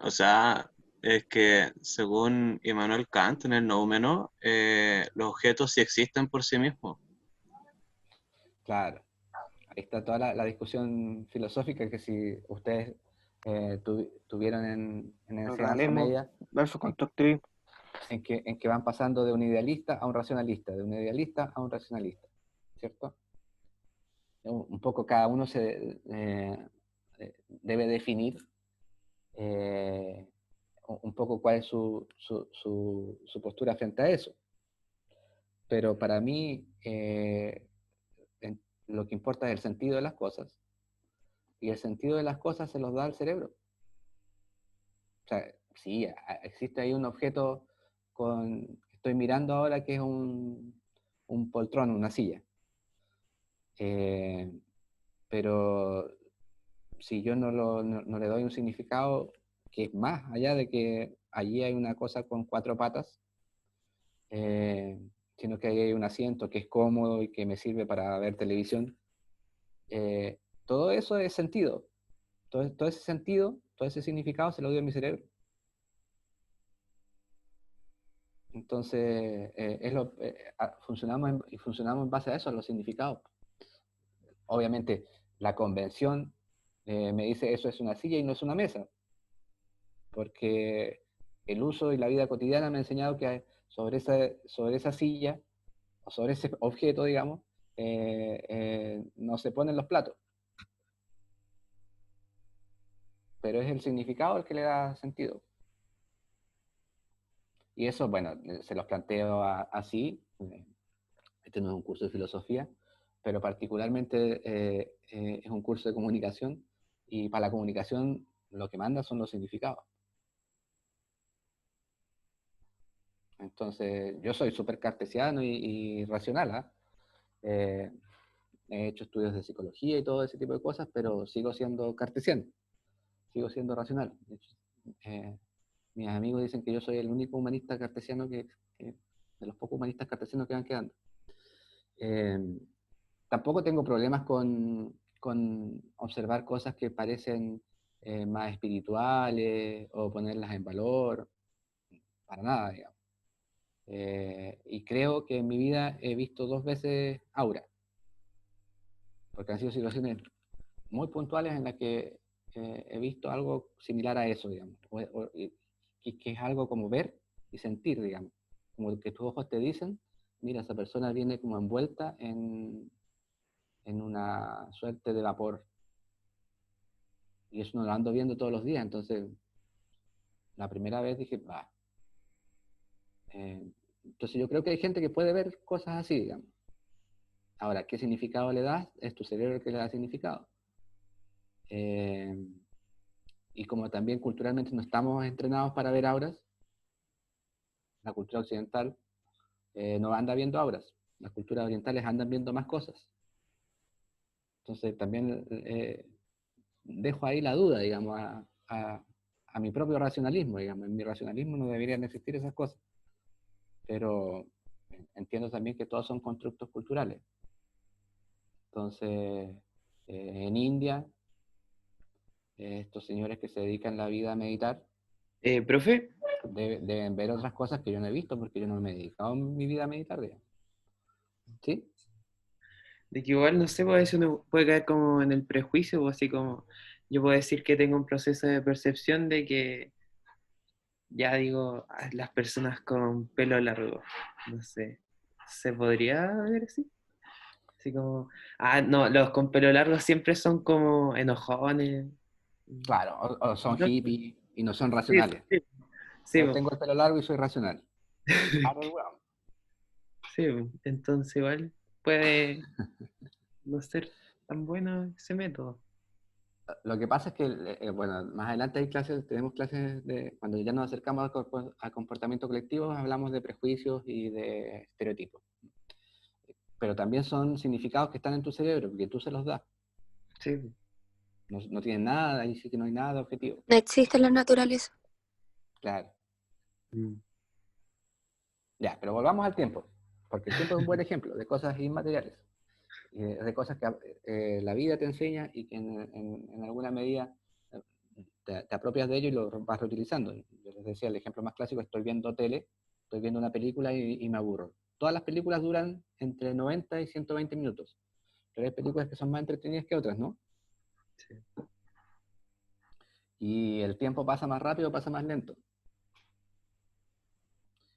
O sea, es que según Immanuel Kant en el Noumeno, los objetos sí existen por sí mismos. Claro, ahí está toda la discusión filosófica que si ustedes tuvieron en El enseñanza realismo media, versus en, constructivismo. en que van pasando de un idealista a un racionalista, de un idealista a un racionalista, ¿cierto? Un poco cada uno debe definir un poco cuál es su postura frente a eso. Pero para mí lo que importa es el sentido de las cosas, y el sentido de las cosas se los da al cerebro. O sea, sí, existe ahí un objeto que estoy mirando ahora, que es un poltrón, una silla. Eh, pero si yo no le doy un significado que es más allá de que allí hay una cosa con cuatro patas, eh, sino que ahí hay un asiento que es cómodo y que me sirve para ver televisión, todo eso es sentido. Todo ese sentido, todo ese significado se lo doy a mi cerebro. Entonces, funcionamos en base a eso, a los significados. Obviamente, la convención me dice eso es una silla y no es una mesa, porque el uso y la vida cotidiana me ha enseñado que sobre esa silla, o sobre ese objeto, digamos, no se ponen los platos, pero es el significado el que le da sentido. Y eso, bueno, se los planteo así. Este no es un curso de filosofía, pero particularmente es un curso de comunicación, y para la comunicación lo que manda son los significados. Entonces, yo soy súper cartesiano y racional, ¿ah? He hecho estudios de psicología y todo ese tipo de cosas, pero sigo siendo cartesiano, sigo siendo racional. De hecho, mis amigos dicen que yo soy el único humanista cartesiano de los pocos humanistas cartesianos que van quedando. Eh, Tampoco tengo problemas con observar cosas que parecen más espirituales o ponerlas en valor, para nada, digamos. Y creo que en mi vida he visto 2 veces aura, porque han sido situaciones muy puntuales en las que he visto algo similar a eso, digamos, que es algo como ver y sentir, digamos, como que tus ojos te dicen, mira, esa persona viene como envuelta en una suerte de vapor, y eso no lo ando viendo todos los días. Entonces la primera vez dije, va. Entonces yo creo que hay gente que puede ver cosas así, digamos. Ahora, ¿qué significado le das? Es tu cerebro el que le da significado. Eh, y como también culturalmente no estamos entrenados para ver auras, la cultura occidental no anda viendo auras. las culturas orientales andan viendo más cosas. Entonces también dejo ahí la duda, digamos, a mi propio racionalismo, digamos. En mi racionalismo no deberían existir esas cosas. Pero entiendo también que todos son constructos culturales. Entonces, en India, estos señores que se dedican la vida a meditar, Profe, deben ver otras cosas que yo no he visto porque yo no me he dedicado en mi vida a meditar, digamos. ¿Sí? de que igual, no sé, pues a veces uno puede caer como en el prejuicio, o así como, yo puedo decir que tengo un proceso de percepción de que, ya digo, las personas con pelo largo, no sé, ¿se podría ver así? Así como, no, los con pelo largo siempre son como enojones. Claro, o son No, hippies y no son sí, racionales. sí, sí, Yo po. tengo el pelo largo y soy racional. Claro, weón. Sí, po. Entonces igual puede no ser tan bueno ese método. Lo que pasa es que, bueno, más adelante hay clases, tenemos clases cuando ya nos acercamos al comportamiento colectivo, hablamos de prejuicios y de estereotipos. Pero también son significados que están en tu cerebro, porque tú se los das. Sí, po. No tienen nada, ahí sí que no hay nada objetivo. No existe la naturaleza. Claro. Mm. Ya, pero volvamos al tiempo, porque el tiempo es un buen ejemplo de cosas inmateriales, y de cosas que la vida te enseña y que en alguna medida te apropias de ello y lo vas reutilizando. Yo les decía, el ejemplo más clásico, estoy viendo tele, estoy viendo una película y me aburro. Todas las películas duran entre 90 y 120 minutos, pero hay películas que son más entretenidas que otras, ¿no? Sí. Y el tiempo pasa más rápido, pasa más lento.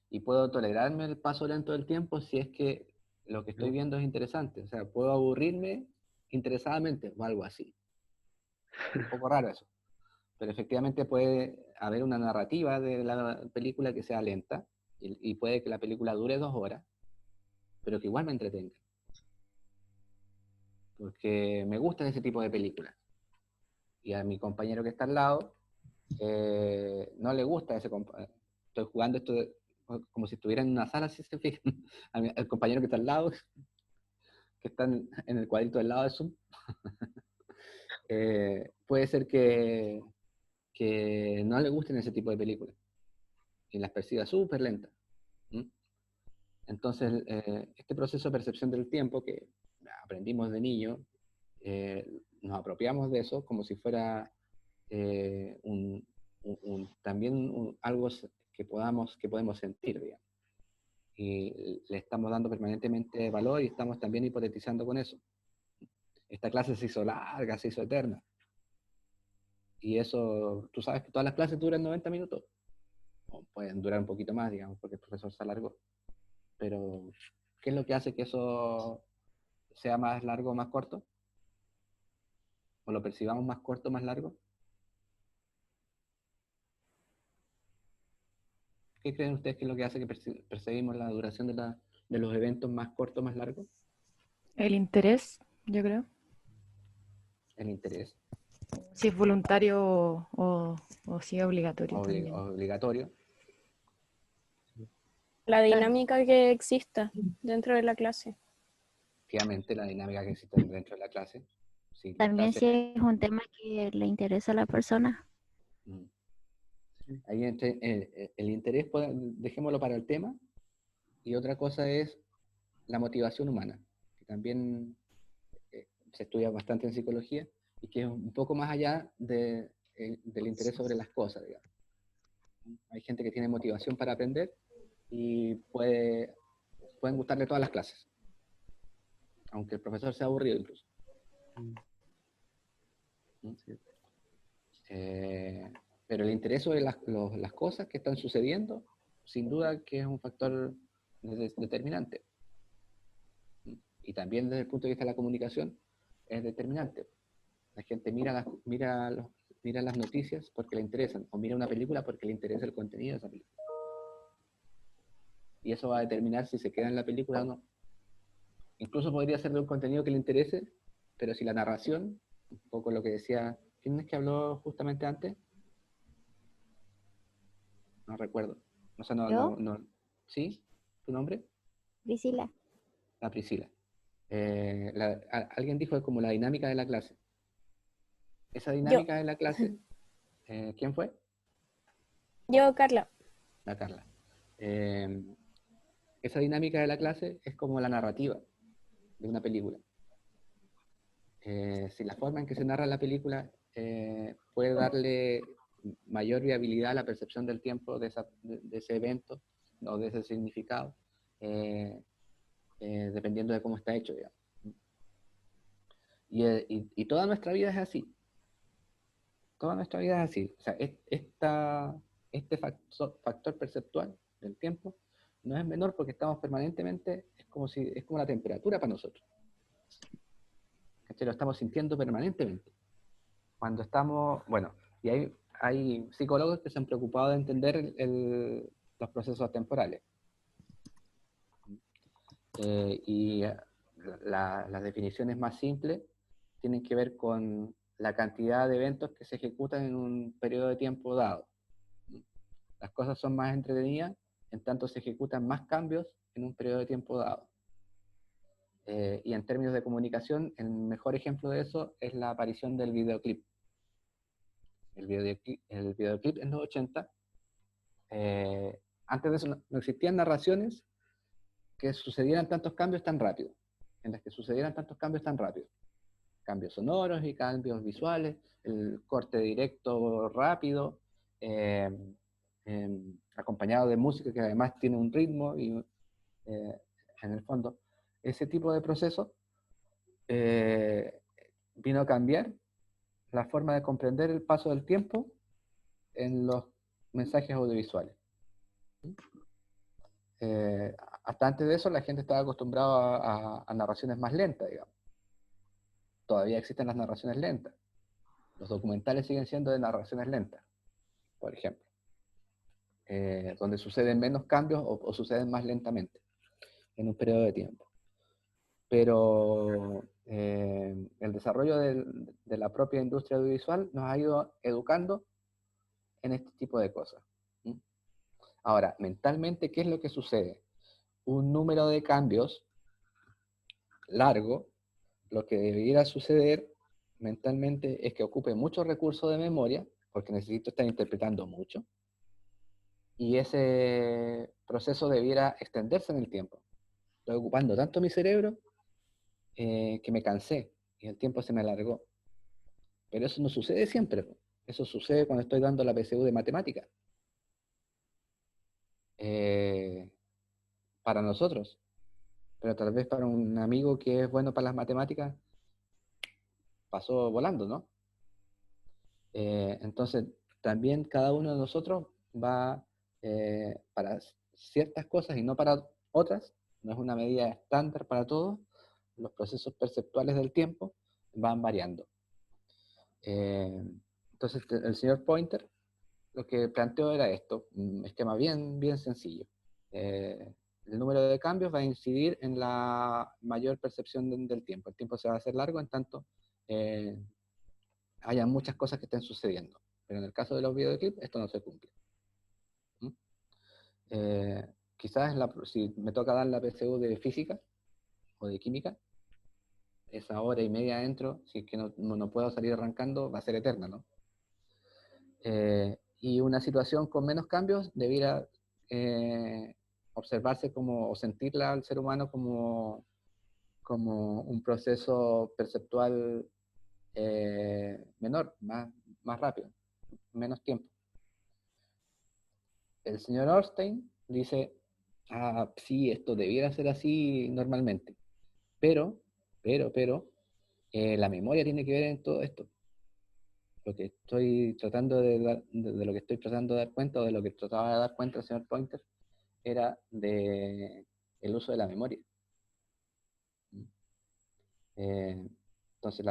Y puedo tolerarme el paso lento del tiempo si es que lo que estoy viendo es interesante. O sea, puedo aburrirme interesadamente o algo así. Un poco raro eso. Pero efectivamente puede haber una narrativa de la película que sea lenta y puede que la película dure 2 horas, pero que igual me entretenga. Porque me gustan ese tipo de películas. Y a mi compañero que está al lado no le gusta estoy jugando esto como si estuviera en una sala, si se fijan. Al compañero que está al lado, que está en el cuadrito del lado de Zoom, puede ser que no le gusten ese tipo de películas y las perciba súper lentas. Entonces, este proceso de percepción del tiempo que aprendimos de niño, nos apropiamos de eso como si fuera también algo que podemos sentir, digamos. Y le estamos dando permanentemente valor y estamos también hipotetizando con eso. Esta clase se hizo larga, se hizo eterna. Y eso, tú sabes que todas las clases duran 90 minutos. O pueden durar un poquito más, digamos, porque el profesor se alargó. Pero, ¿qué es lo que hace que eso sea más largo o más corto? ¿O lo percibamos más corto o más largo? ¿Qué creen ustedes que es lo que hace que percibimos la duración de los eventos más cortos o más largos? El interés, yo creo. El interés Si es voluntario o si es obligatorio también. obligatorio. La dinámica que exista dentro de la clase. Efectivamente, la dinámica que existe dentro de la clase. Sí, También si es un tema que le interesa a la persona. Ahí el interés, dejémoslo para el tema, y otra cosa es la motivación humana, que también se estudia bastante en psicología, y que es un poco más allá del interés sobre las cosas, digamos. Hay gente que tiene motivación para aprender y pueden gustarle todas las clases, aunque el profesor sea aburrido incluso. Pero el interés sobre las cosas que están sucediendo, sin duda que es un factor determinante. Y también desde el punto de vista de la comunicación, es determinante. La gente mira las noticias porque le interesan, o mira una película porque le interesa el contenido de esa película. Y eso va a determinar si se queda en la película o no. Incluso podría ser de un contenido que le interese, pero si la narración, un poco lo que decía, ¿quién es que habló justamente antes? No recuerdo. O sea, ¿Yo? ¿Sí? ¿Tu nombre? Priscila. La Priscila. Alguien dijo como la dinámica de la clase. Esa dinámica de la clase, ¿quién fue? Yo, Carla. La Carla. Esa dinámica de la clase es como la narrativa de una película. Si la forma en que se narra la película puede darle mayor viabilidad a la percepción del tiempo de ese evento o de ese significado, dependiendo de cómo está hecho, digamos. Y toda nuestra vida es así. Toda nuestra vida es así. O sea, este factor perceptual del tiempo no es menor porque estamos permanentemente, es como la temperatura para nosotros. ¿Cachai? Lo estamos sintiendo permanentemente. Cuando estamos, bueno, y hay psicólogos que se han preocupado de entender los procesos temporales. Y las definiciones más simples tienen que ver con la cantidad de eventos que se ejecutan en un periodo de tiempo dado. Las cosas son más entretenidas en tanto se ejecutan más cambios en un periodo de tiempo dado. Y en términos de comunicación, el mejor ejemplo de eso es la aparición del videoclip. El videoclip en los 80, antes de eso no existían narraciones que sucedieran tantos cambios tan rápido, en las que sucedieran tantos cambios tan rápido. Cambios sonoros y cambios visuales, el corte directo rápido, acompañado de música que además tiene un ritmo y en el fondo ese tipo de proceso vino a cambiar la forma de comprender el paso del tiempo en los mensajes audiovisuales. Hasta antes de eso la gente estaba acostumbrada a narraciones más lentas, digamos. Todavía existen las narraciones lentas. Los documentales siguen siendo de narraciones lentas, por ejemplo, donde suceden menos cambios o suceden más lentamente en un periodo de tiempo. Pero el desarrollo de la propia industria audiovisual nos ha ido educando en este tipo de cosas. Ahora, mentalmente, ¿qué es lo que sucede? Un número de cambios largo, lo que debiera suceder mentalmente es que ocupe mucho recurso de memoria, porque necesito estar interpretando mucho, y ese proceso debiera extenderse en el tiempo. Estoy ocupando tanto mi cerebro que me cansé y el tiempo se me alargó. Pero eso no sucede siempre. Eso sucede cuando estoy dando la PSU de matemática. Para nosotros. Pero tal vez para un amigo que es bueno para las matemáticas, pasó volando, ¿no? Entonces, también cada uno de nosotros va para ciertas cosas y no para otras, no es una medida estándar para todos, los procesos perceptuales del tiempo van variando. Entonces, el señor Pointer lo que planteó era esto, un esquema bien sencillo. El número de cambios va a incidir en la mayor percepción del tiempo. El tiempo se va a hacer largo en tanto haya muchas cosas que estén sucediendo. Pero en el caso de los videoclips, esto no se cumple. Quizás si me toca dar la PSU de física o de química, esa hora y media adentro, si es que no puedo salir arrancando, va a ser eterna, ¿no? Y una situación con menos cambios debiera observarse o sentirla al ser humano como un proceso perceptual menor, más rápido, menos tiempo. El señor Orstein dice, sí, esto debiera ser así normalmente, pero, la memoria tiene que ver en todo esto. Lo que estoy tratando de lo que estoy tratando de dar cuenta, o de lo que trataba de dar cuenta el señor Pointer, era de el uso de la memoria. Entonces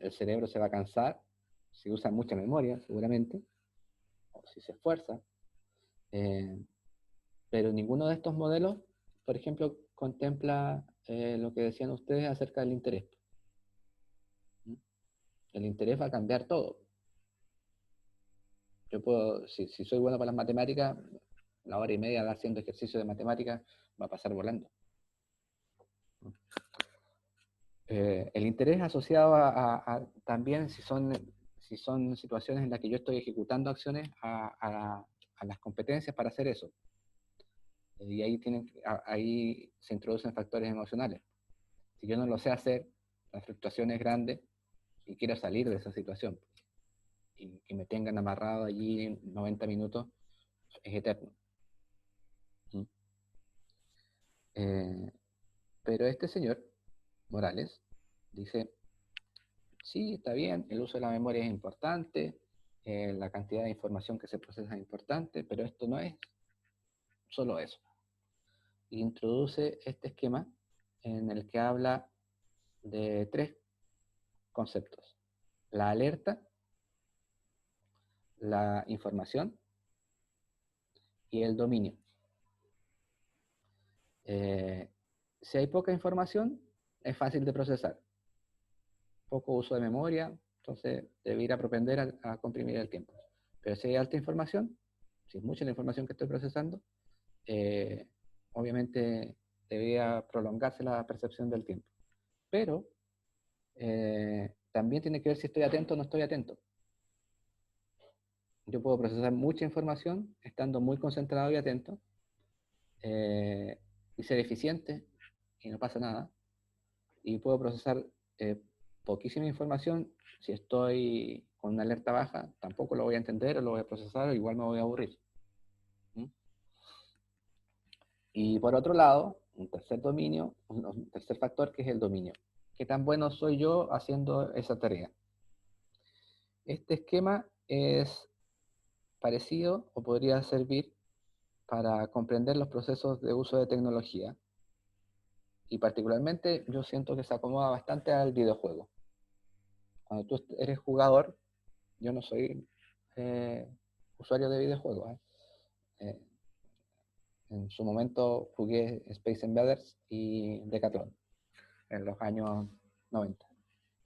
el cerebro se va a cansar si usa mucha memoria, seguramente, o si se esfuerza, pero ninguno de estos modelos, por ejemplo, contempla lo que decían ustedes acerca del interés. El interés va a cambiar todo. Yo puedo, si soy bueno para las matemáticas, la hora y media haciendo ejercicio de matemáticas va a pasar volando. El interés asociado también si son situaciones en las que yo estoy ejecutando acciones a las competencias para hacer eso. Y ahí se introducen factores emocionales. Si yo no lo sé hacer, la fluctuación es grande y quiero salir de esa situación. Y que me tengan amarrado allí 90 minutos es eterno. Pero este señor, Morales, dice, sí, está bien, el uso de la memoria es importante, la cantidad de información que se procesa es importante, pero esto no es solo eso. Introduce este esquema en el que habla de 3 conceptos: la alerta, la información y el dominio. Si hay poca información, es fácil de procesar. Poco uso de memoria, entonces debería propender a comprimir el tiempo. Pero si hay alta información, si es mucha la información que estoy procesando, obviamente debería prolongarse la percepción del tiempo. Pero también tiene que ver si estoy atento o no estoy atento. Yo puedo procesar mucha información estando muy concentrado y atento, y ser eficiente y no pasa nada. Y puedo procesar poquísima información. Si estoy con una alerta baja, tampoco lo voy a entender o lo voy a procesar, o igual me voy a aburrir. Y por otro lado, un tercer dominio, un tercer factor, que es el dominio. ¿Qué tan bueno soy yo haciendo esa tarea? Este esquema es parecido o podría servir para comprender los procesos de uso de tecnología. Y particularmente yo siento que se acomoda bastante al videojuego. Cuando tú eres jugador, yo no soy usuario de videojuegos. En su momento jugué Space Invaders y Decathlon en los años 90,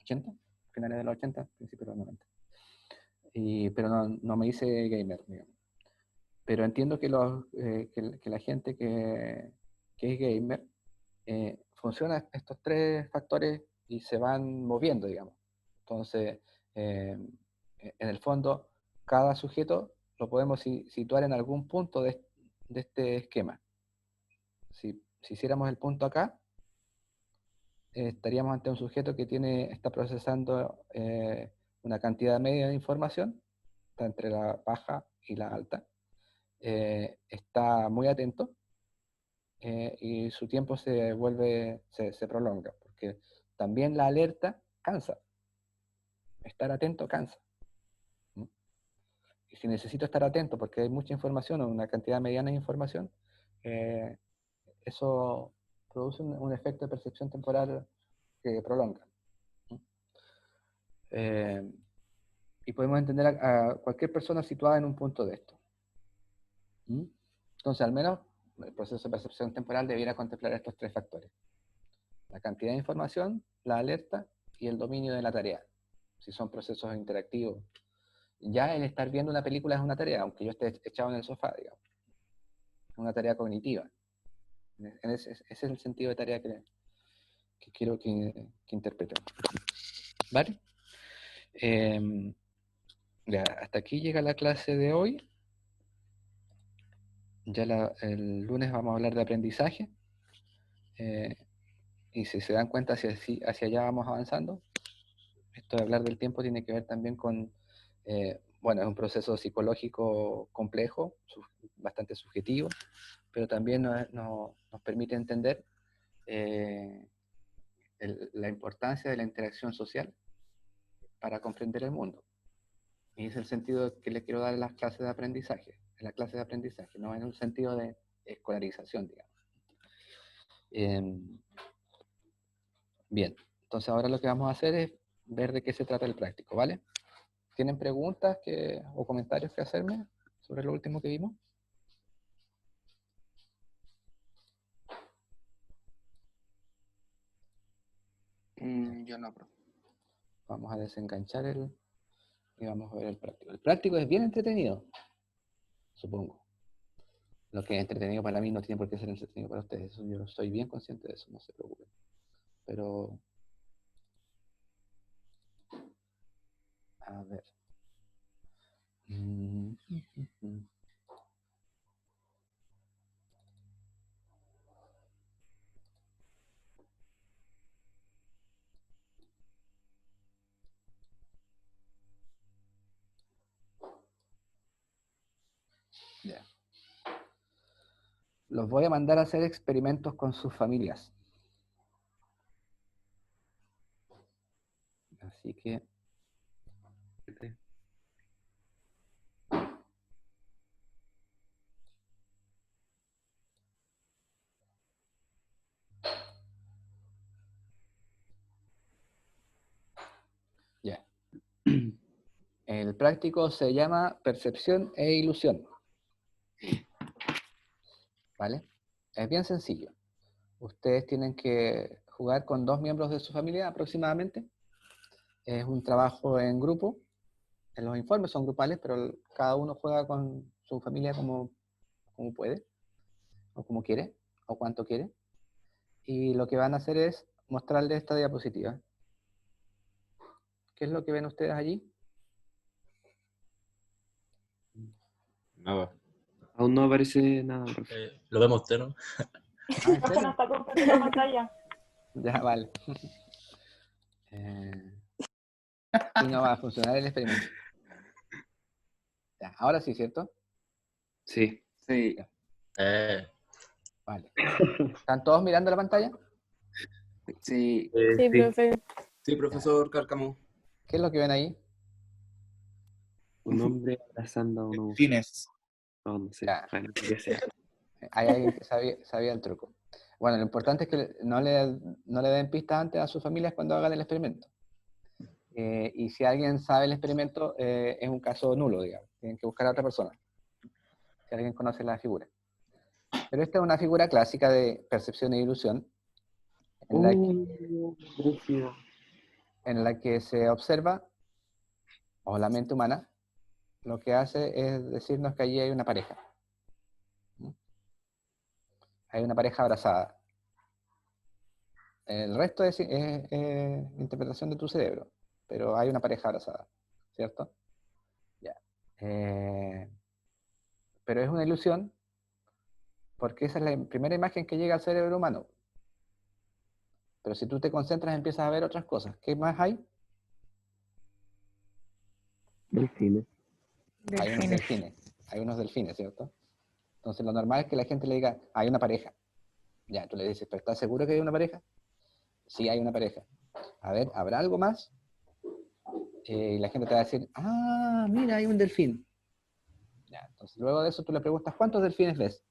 80, finales de los 80, principios de los 90. Pero no me hice gamer, digamos. Pero entiendo que la gente que es gamer funciona estos 3 factores y se van moviendo, digamos. Entonces, en el fondo, cada sujeto lo podemos situar en algún punto de este esquema. Si hiciéramos el punto acá, estaríamos ante un sujeto que está procesando una cantidad media de información, está entre la baja y la alta, está muy atento, y su tiempo se prolonga, porque también la alerta cansa. Estar atento cansa. Y si necesito estar atento porque hay mucha información o una cantidad mediana de información, eso produce un efecto de percepción temporal que prolonga. Y podemos entender a cualquier persona situada en un punto de esto. Entonces, al menos, el proceso de percepción temporal debiera contemplar estos 3 factores: la cantidad de información, la alerta y el dominio de la tarea, si son procesos interactivos. Ya el estar viendo una película es una tarea, aunque yo esté echado en el sofá, digamos. Es una tarea cognitiva. Ese es el sentido de tarea que quiero que interpretemos. ¿Vale? Ya, hasta aquí llega la clase de hoy. Ya el lunes vamos a hablar de aprendizaje. Y si se dan cuenta, hacia allá vamos avanzando. Esto de hablar del tiempo tiene que ver también con, bueno, es un proceso psicológico complejo, bastante subjetivo, pero también nos permite entender la importancia de la interacción social para comprender el mundo. Y es el sentido que le quiero dar a las clases de aprendizaje, no en un sentido de escolarización, digamos. Bien, entonces ahora lo que vamos a hacer es ver de qué se trata el práctico, ¿vale? ¿Tienen preguntas o comentarios que hacerme sobre lo último que vimos? Yo no, profe. Vamos a desenganchar y vamos a ver el práctico. El práctico es bien entretenido, supongo. Lo que es entretenido para mí no tiene por qué ser entretenido para ustedes. Eso, yo soy bien consciente de eso, no se preocupen. Pero, a ver. Mm, mm, mm. Ya. Los voy a mandar a hacer experimentos con sus familias. Así que, ya. El práctico se llama percepción e ilusión. ¿Vale? Es bien sencillo. Ustedes tienen que jugar con 2 miembros de su familia aproximadamente. Es un trabajo en grupo. En los informes son grupales, pero cada uno juega con su familia como puede, o como quiere, o cuanto quiere. Y lo que van a hacer es mostrarles esta diapositiva. ¿Qué es lo que ven ustedes allí? Nada. Aún no aparece nada, profe. Lo vemos usted, ¿no? Ah, ¿en Profe, serio? no está compartiendo pantalla. Ya, vale. Sí, no va a funcionar el experimento. Ya, ahora sí, ¿cierto? Sí. Sí. Ya. Vale. ¿Están todos mirando la pantalla? Sí. Sí, profe. Sí, profesor Cárcamo. ¿Qué es lo que ven ahí? Un hombre abrazando a un hombre. Fines. No, no sé. Ya. Bueno, lo que sea. Hay alguien que sabía el truco. Bueno, lo importante es que no le den pistas antes a sus familias cuando hagan el experimento. Y si alguien sabe el experimento, es un caso nulo, digamos. Tienen que buscar a otra persona. Si alguien conoce la figura. Pero esta es una figura clásica de percepción e ilusión, en la que se observa, o la mente humana, lo que hace es decirnos que allí hay una pareja. Hay una pareja abrazada. El resto es interpretación de tu cerebro, pero hay una pareja abrazada, ¿cierto? Ya. Pero es una ilusión porque esa es la primera imagen que llega al cerebro humano. Pero si tú te concentras empiezas a ver otras cosas. ¿Qué más hay? Delfines. Hay unos delfines. Hay unos delfines, ¿cierto? Entonces lo normal es que la gente le diga, hay una pareja. Ya, tú le dices, ¿pero estás seguro que hay una pareja? Sí, hay una pareja. A ver, ¿habrá algo más? Y la gente te va a decir, ah, mira, hay un delfín. Ya, entonces luego de eso tú le preguntas, ¿cuántos delfines ves?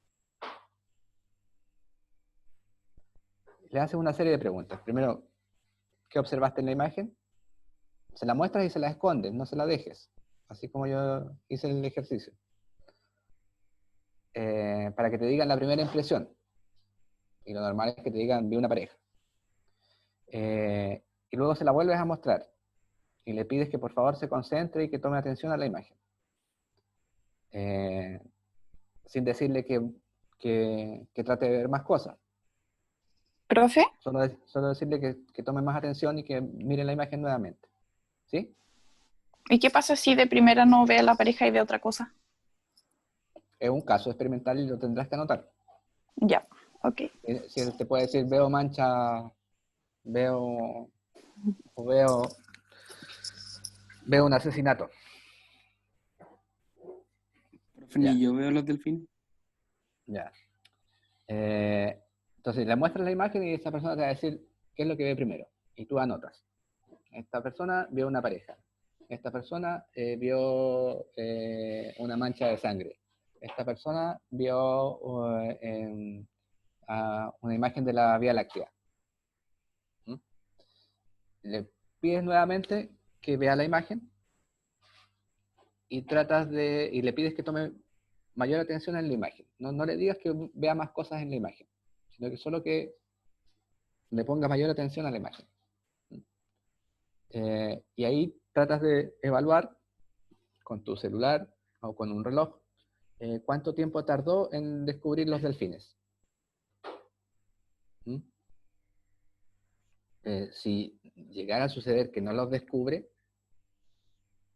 Le haces una serie de preguntas. Primero, ¿qué observaste en la imagen? Se la muestras y se la escondes, no se la dejes. Así como yo hice el ejercicio. Para que te digan la primera impresión. Y lo normal es que te digan, vi una pareja. Y luego se la vuelves a mostrar. Y le pides que por favor se concentre y que tome atención a la imagen. Sin decirle que trate de ver más cosas. ¿Profe? Solo decirle que tome más atención y que mire la imagen nuevamente. ¿Sí? ¿Y qué pasa si de primera no ve a la pareja y ve otra cosa? Es un caso experimental y lo tendrás que anotar. Ya, ok. Si él te puede decir, veo mancha, veo un asesinato. Profe, ni yo veo los delfines. Ya. Entonces le muestras la imagen y esa persona te va a decir qué es lo que ve primero. Y tú anotas. Esta persona vio una pareja. Esta persona vio una mancha de sangre. Esta persona vio una imagen de la Vía Láctea. ¿Mm? Le pides nuevamente que vea la imagen y le pides que tome mayor atención en la imagen. No le digas que vea más cosas en la imagen, sino que solo que le ponga mayor atención a la imagen. Y ahí tratas de evaluar con tu celular o con un reloj ¿cuánto tiempo tardó en descubrir los delfines? ¿Mm? Si llegara a suceder que no los descubre,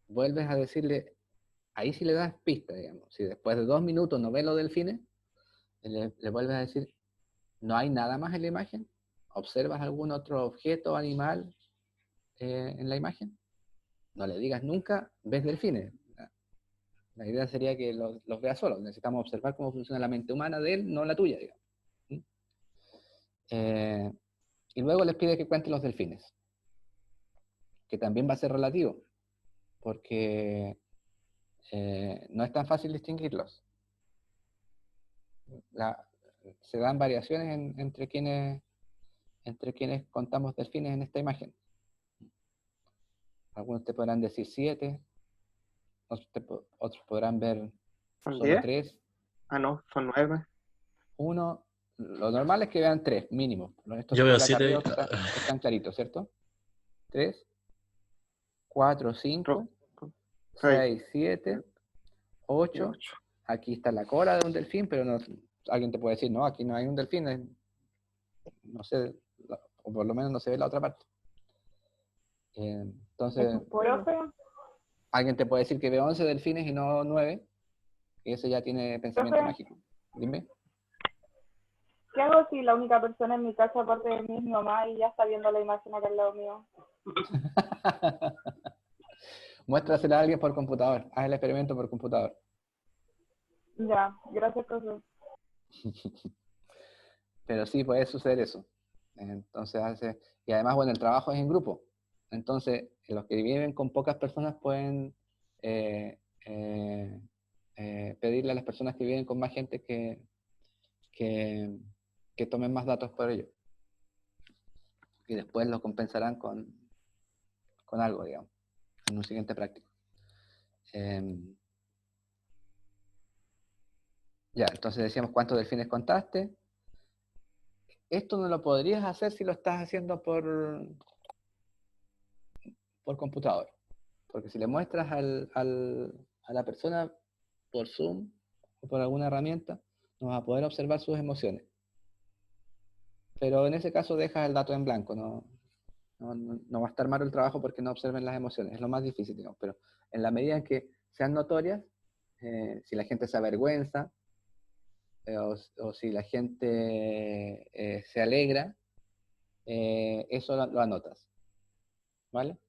vuelves a decirle, ahí sí le das pista, digamos. Si después de 2 minutos no ve los delfines, le vuelves a decir, no hay nada más en la imagen. ¿Observas algún otro objeto o animal en la imagen? No le digas nunca, ves delfines. La idea sería que los vea solos. Necesitamos observar cómo funciona la mente humana de él, no la tuya, digamos. ¿Mm? Y luego les pide que cuenten los delfines, que también va a ser relativo, porque no es tan fácil distinguirlos. Se dan variaciones entre quienes contamos delfines en esta imagen. Algunos te podrán decir 7, otros podrán ver ¿Son solo 10? 3. Ah, no, son 9. Lo normal es que vean 3, mínimo. Estos Yo veo de acá 7. arriba están claritos, ¿cierto? 3, 4, 5, 6, 7, 8. Aquí está la cola de un delfín, pero no, alguien te puede decir, no, aquí no hay un delfín. No sé, o por lo menos no se ve la otra parte. Entonces, Profe, alguien te puede decir que ve 11 delfines y no 9, y ese ya tiene pensamiento Profe. mágico. Dime. ¿qué hago si la única persona en mi casa aparte de mí es mi mamá y ya está viendo la imagen acá al lado mío? Muéstrasela a alguien por computador. Haz el experimento por computador. Ya, gracias, profe. Pero sí, puede suceder eso. Entonces, y además, bueno, el trabajo es en grupo. Entonces, los que viven con pocas personas pueden pedirle a las personas que viven con más gente que tomen más datos por ello. Y después lo compensarán con algo, digamos, en un siguiente práctico. Ya, entonces decíamos cuántos delfines contaste. Esto no lo podrías hacer si lo estás haciendo por computador. Porque si le muestras a la persona por Zoom o por alguna herramienta, no vas a poder observar sus emociones. Pero en ese caso dejas el dato en blanco, no va a estar malo el trabajo porque no observen las emociones, es lo más difícil, digamos. Pero en la medida en que sean notorias, si la gente se avergüenza, o si la gente se alegra, eso lo anotas. ¿Vale?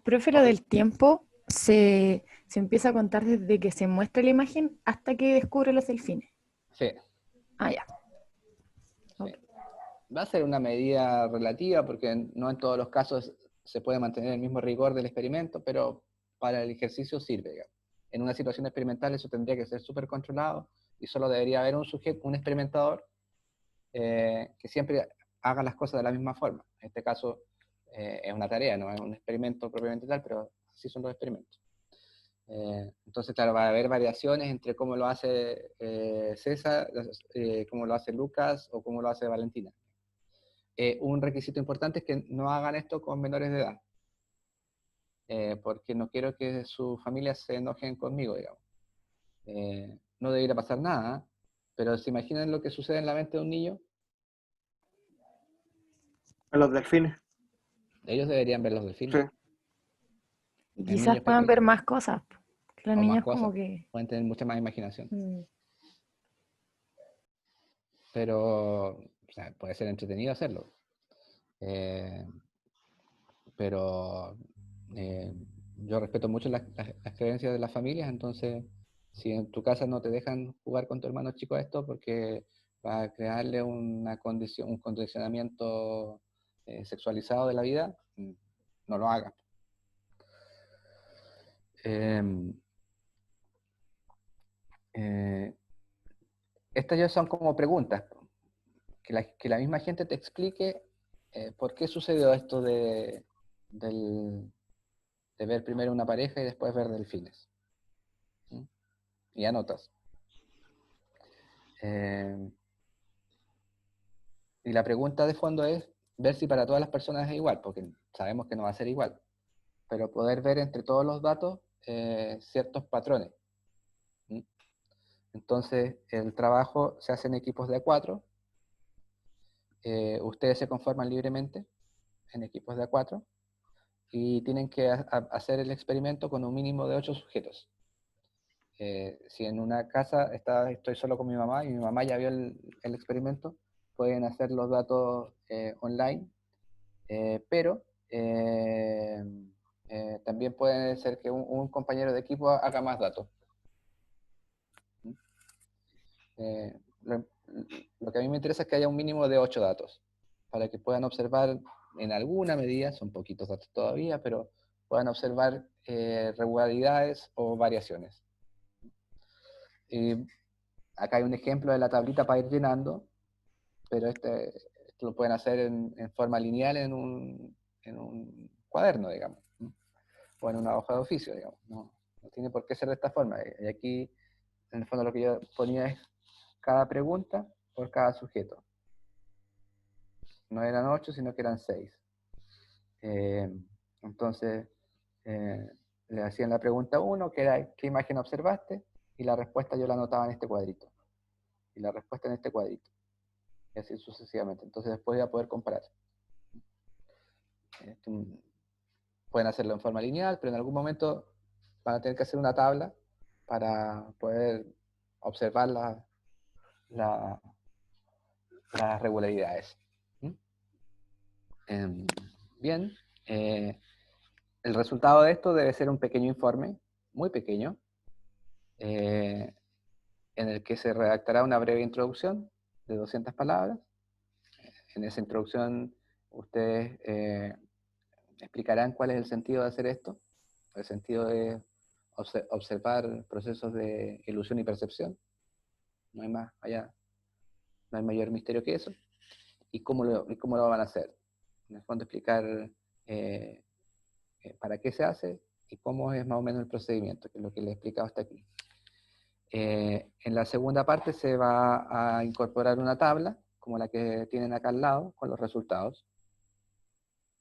Profe, lo del tiempo se empieza a contar desde que se muestra la imagen hasta que descubre los delfines. Sí. Ah, ya. Sí. Va a ser una medida relativa porque no en todos los casos se puede mantener el mismo rigor del experimento, pero para el ejercicio sirve, digamos. En una situación experimental eso tendría que ser súper controlado y solo debería haber un sujeto, un experimentador, que siempre haga las cosas de la misma forma. En este caso es una tarea, no es un experimento propiamente tal, pero así son los experimentos. Entonces, claro, va a haber variaciones entre cómo lo hace César, cómo lo hace Lucas o cómo lo hace Valentina. Un requisito importante es que no hagan esto con menores de edad. Porque no quiero que sus familias se enojen conmigo, digamos. No debería pasar nada, pero ¿se imaginan lo que sucede en la mente de un niño? En los delfines. Ellos deberían ver los delfines. Sí. Y quizás puedan ver más cosas. Los o niños más cosas, como que... pueden tener mucha más imaginación. Mm. Pero, o sea, puede ser entretenido hacerlo. Pero yo respeto mucho las creencias de las familias, entonces si en tu casa no te dejan jugar con tu hermano chico a esto porque va a crearle un condicionamiento sexualizado de la vida, no lo hagas. Estas ya son como preguntas, que la misma gente te explique por qué sucedió esto de ver primero una pareja y después ver delfines. ¿Mm? Y anotas. Y la pregunta de fondo es ver si para todas las personas es igual, porque sabemos que no va a ser igual. Pero poder ver entre todos los datos ciertos patrones. ¿Mm? Entonces, el trabajo se hace en equipos de 4. Ustedes se conforman libremente en equipos de 4 y tienen que hacer el experimento con un mínimo de 8 sujetos. Si en una casa estoy solo con mi mamá y mi mamá ya vio el experimento, pueden hacer los datos online, pero también puede ser que un compañero de equipo haga más datos. Lo que a mí me interesa es que haya un mínimo de 8 datos, para que puedan observar en alguna medida, son poquitos datos todavía, pero puedan observar regularidades o variaciones. Y acá hay un ejemplo de la tablita para ir llenando, pero esto lo pueden hacer en forma lineal en un cuaderno, digamos, ¿no? O en una hoja de oficio, digamos. No tiene por qué ser de esta forma. Y aquí, en el fondo, lo que yo ponía es cada pregunta por cada sujeto. No eran 8, sino que eran 6. Entonces, le hacían la pregunta 1, que era ¿qué imagen observaste? Y la respuesta yo la anotaba en este cuadrito. Y la respuesta en este cuadrito. Y así sucesivamente. Entonces después voy a poder comparar. Pueden hacerlo en forma lineal, pero en algún momento van a tener que hacer una tabla para poder observar las regularidades. Bien. El resultado de esto debe ser un pequeño informe, muy pequeño, en el que se redactará una breve introducción de 200 palabras. En esa introducción ustedes explicarán cuál es el sentido de hacer esto. El sentido de observar procesos de ilusión y percepción. No hay más allá, no hay mayor misterio que eso. Y cómo lo van a hacer. En el fondo explicar para qué se hace y cómo es más o menos el procedimiento, que es lo que les he explicado hasta aquí. En la segunda parte se va a incorporar una tabla, como la que tienen acá al lado, con los resultados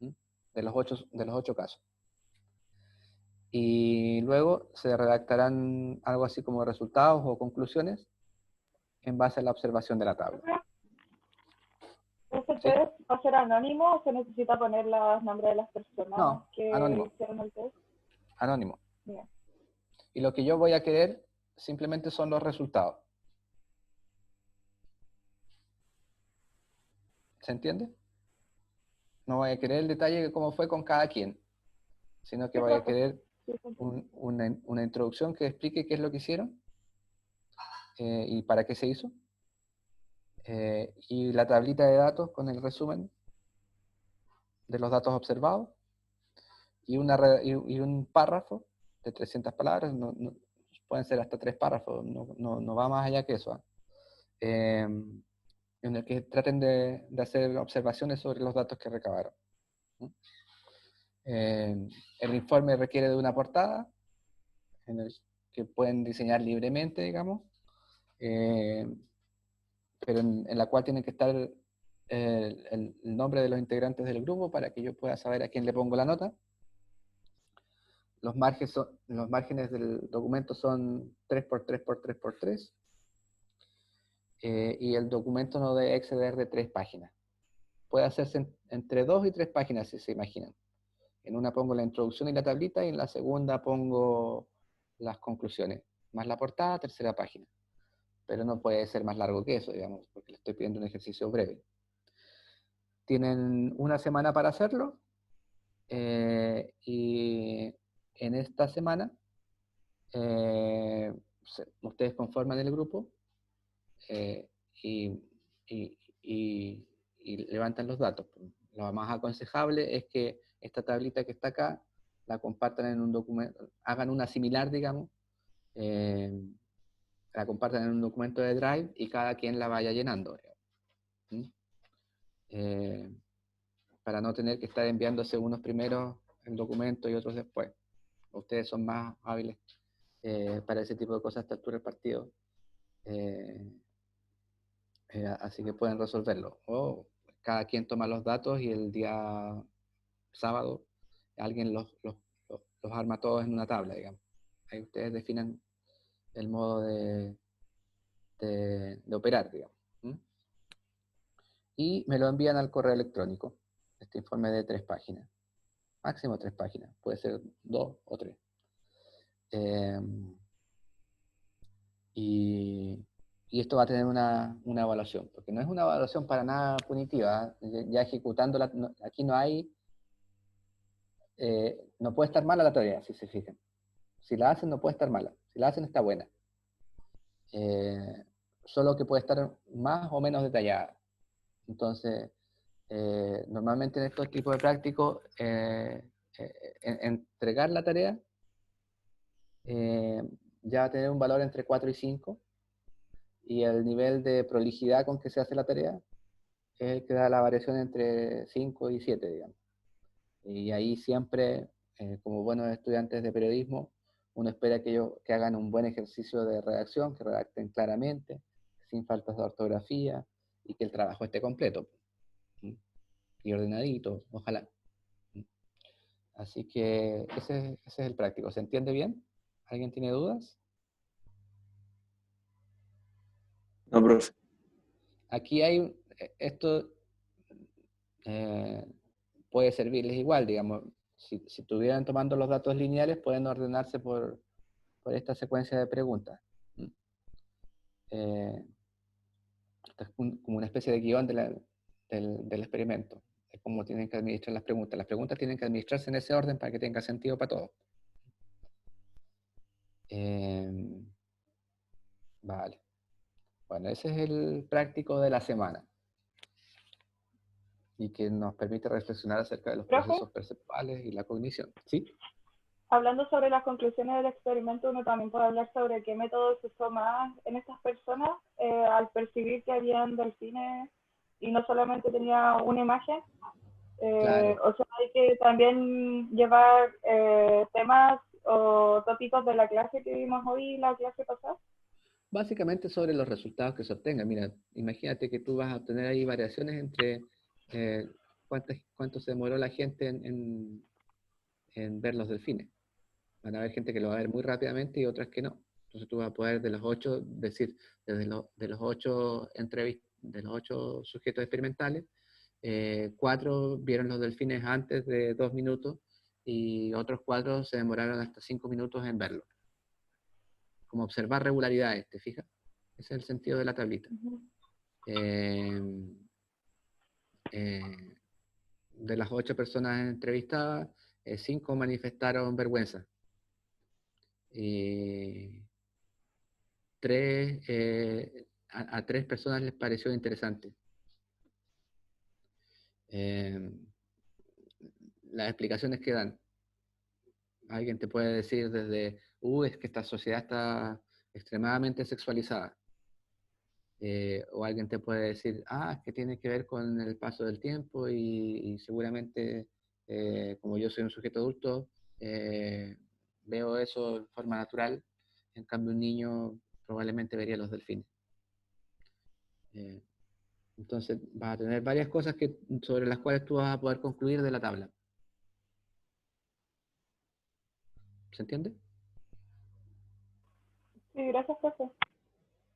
de los 8 casos. Y luego se redactarán algo así como resultados o conclusiones en base a la observación de la tabla. ¿Este test va a ser anónimo o se necesita poner los nombres de las personas que anónimo. hicieron el test? Anónimo. Bien. Y lo que yo voy a querer simplemente son los resultados. ¿Se entiende? No voy a querer el detalle de cómo fue con cada quien, sino que voy a querer una introducción que explique qué es lo que hicieron y para qué se hizo. Y la tablita de datos con el resumen de los datos observados y un párrafo de 300 palabras, pueden ser hasta 3 párrafos, no va más allá que eso. En el que traten de hacer observaciones sobre los datos que recabaron. El informe requiere de una portada en el que pueden diseñar libremente, digamos, pero en la cual tiene que estar el nombre de los integrantes del grupo para que yo pueda saber a quién le pongo la nota. Los márgenes del documento son 3x3x3x3 y el documento no debe exceder de 3 páginas. Puede hacerse entre 2 y 3 páginas si se imaginan. En una pongo la introducción y la tablita y en la segunda pongo las conclusiones, más la portada, tercera página. Pero no puede ser más largo que eso, digamos, porque le estoy pidiendo un ejercicio breve. Tienen una semana para hacerlo y en esta semana ustedes conforman el grupo y levantan los datos. Lo más aconsejable es que esta tablita que está acá la compartan en un documento, hagan una similar, digamos, la compartan en un documento de Drive y cada quien la vaya llenando. Para no tener que estar enviándose unos primero el documento y otros después. Ustedes son más hábiles para ese tipo de cosas a esta altura del partido. Así que pueden resolverlo. O cada quien toma los datos y el día sábado alguien los arma todos en una tabla, digamos. Ahí ustedes definan el modo de operar, digamos. ¿Mm? Y me lo envían al correo electrónico, este informe de 3 páginas. Máximo 3 páginas, puede ser 2 o 3. Y esto va a tener una evaluación, porque no es una evaluación para nada punitiva. Ya ejecutándola, aquí no hay, no puede estar mala la tarea, si se fijan. Si la hacen, no puede estar mala. Si la hacen, está buena. Solo que puede estar más o menos detallada. Entonces, normalmente en estos tipos de prácticos, entregar la tarea ya va a tener un valor entre 4 y 5, y el nivel de prolijidad con que se hace la tarea es el que da la variación entre 5 y 7, digamos. Y ahí siempre, como buenos estudiantes de periodismo, uno espera que ellos que hagan un buen ejercicio de redacción, que redacten claramente, sin faltas de ortografía, y que el trabajo esté completo y ordenadito, ojalá. Así que ese es el práctico. ¿Se entiende bien? ¿Alguien tiene dudas? No, profe. Aquí hay, esto puede servirles igual, digamos. Si estuvieran tomando los datos lineales, pueden ordenarse por esta secuencia de preguntas. Esto es como una especie de guión del experimento. Es como tienen que administrar las preguntas. Las preguntas tienen que administrarse en ese orden para que tenga sentido para todos. Vale. Bueno, ese es el práctico de la semana. Y que nos permite reflexionar acerca de los Profe, procesos perceptuales y la cognición. ¿Sí? hablando sobre las conclusiones del experimento, uno también puede hablar sobre qué método se usó más en estas personas al percibir que habían delfines y no solamente tenía una imagen. Claro. O sea, hay que también llevar temas o tópicos de la clase que vimos hoy y la clase pasada. Básicamente sobre los resultados que se obtengan. Mira, imagínate que tú vas a obtener ahí variaciones entre cuánto se demoró la gente en ver los delfines. Van a haber gente que lo va a ver muy rápidamente y otras que no. Entonces tú vas a poder de los 8, decir, de los 8 de los 8 sujetos experimentales, 4 vieron los delfines antes de 2 minutos y otros 4 se demoraron hasta 5 minutos en verlo. Como observar regularidades, ¿te fijas? Ese es el sentido de la tablita. De las 8 personas entrevistadas, 5 manifestaron vergüenza. A 3 personas les pareció interesante. Las explicaciones que dan. Alguien te puede decir desde, es que esta sociedad está extremadamente sexualizada. O alguien te puede decir, es que tiene que ver con el paso del tiempo y seguramente, como yo soy un sujeto adulto, veo eso de forma natural. En cambio, un niño probablemente vería los delfines. Entonces, vas a tener varias cosas sobre las cuales tú vas a poder concluir de la tabla. ¿Se entiende? Sí, gracias, profe.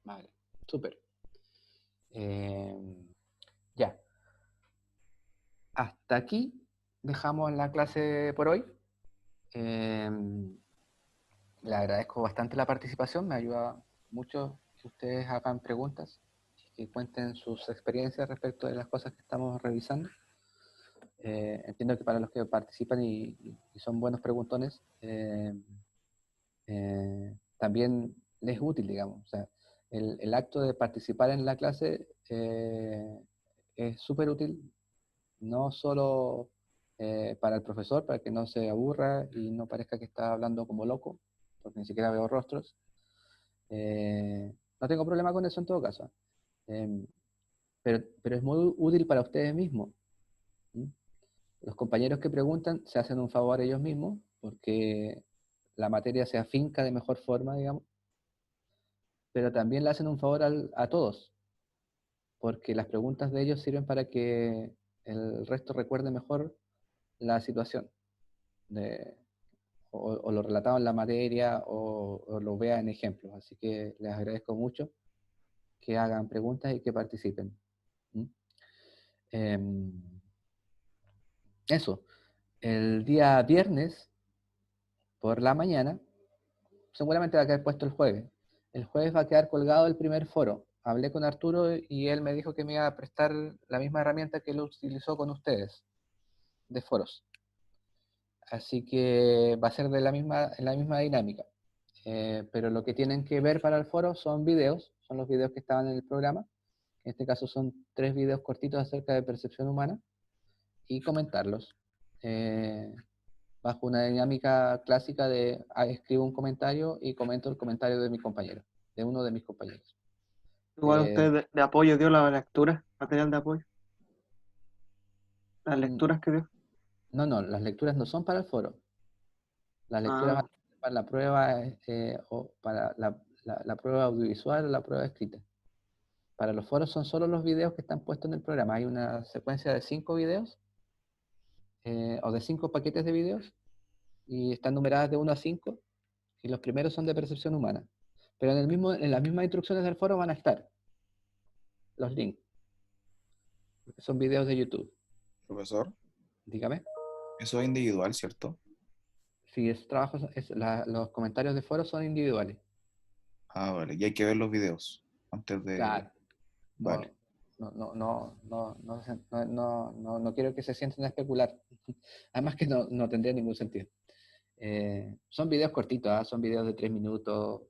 Vale, súper. Ya. Hasta aquí dejamos la clase por hoy. Le agradezco bastante la participación, me ayuda mucho que ustedes hagan preguntas y que cuenten sus experiencias respecto de las cosas que estamos revisando. Entiendo que para los que participan y son buenos preguntones, también les es útil, digamos. O sea, el acto de participar en la clase es súper útil, no solo para el profesor, para que no se aburra y no parezca que está hablando como loco, porque ni siquiera veo rostros. No tengo problema con eso en todo caso. Pero es muy útil para ustedes mismos. Los compañeros que preguntan se hacen un favor a ellos mismos, porque la materia se afinca de mejor forma, digamos, pero también le hacen un favor a todos, porque las preguntas de ellos sirven para que el resto recuerde mejor la situación o lo relatado en la materia o lo vea en ejemplos. Así que les agradezco mucho que hagan preguntas y que participen. ¿Mm? Eso, el día viernes por la mañana, seguramente va a quedar puesto el jueves. El jueves va a quedar colgado el primer foro. Hablé con Arturo y él me dijo que me iba a prestar la misma herramienta que él utilizó con ustedes, de foros. Así que va a ser en la misma dinámica. Pero lo que tienen que ver para el foro son videos, son los videos que estaban en el programa. En este caso son 3 videos cortitos acerca de percepción humana y comentarlos. Bajo una dinámica clásica de escribo un comentario y comento el comentario de mi compañero, de uno de mis compañeros. Igual usted de apoyo dio la lectura, material de apoyo. Las lecturas que dio. No, las lecturas no son para el foro. Las lecturas van a ser para la prueba, o para la prueba audiovisual o la prueba escrita. Para los foros son solo los videos que están puestos en el programa. Hay una secuencia de 5 videos, o de 5 paquetes de videos, y están numeradas de 1 a 5, y los primeros son de percepción humana. Pero en las mismas instrucciones del foro van a estar los links. Son videos de YouTube. Profesor, Dígame. eso es individual, ¿cierto? Sí, los comentarios de foro son individuales. Ah, vale. Y hay que ver los videos antes de... Claro. Vale. No quiero que se sienten a especular. Además que no tendría ningún sentido. Son videos cortitos, son videos de 3 minutos.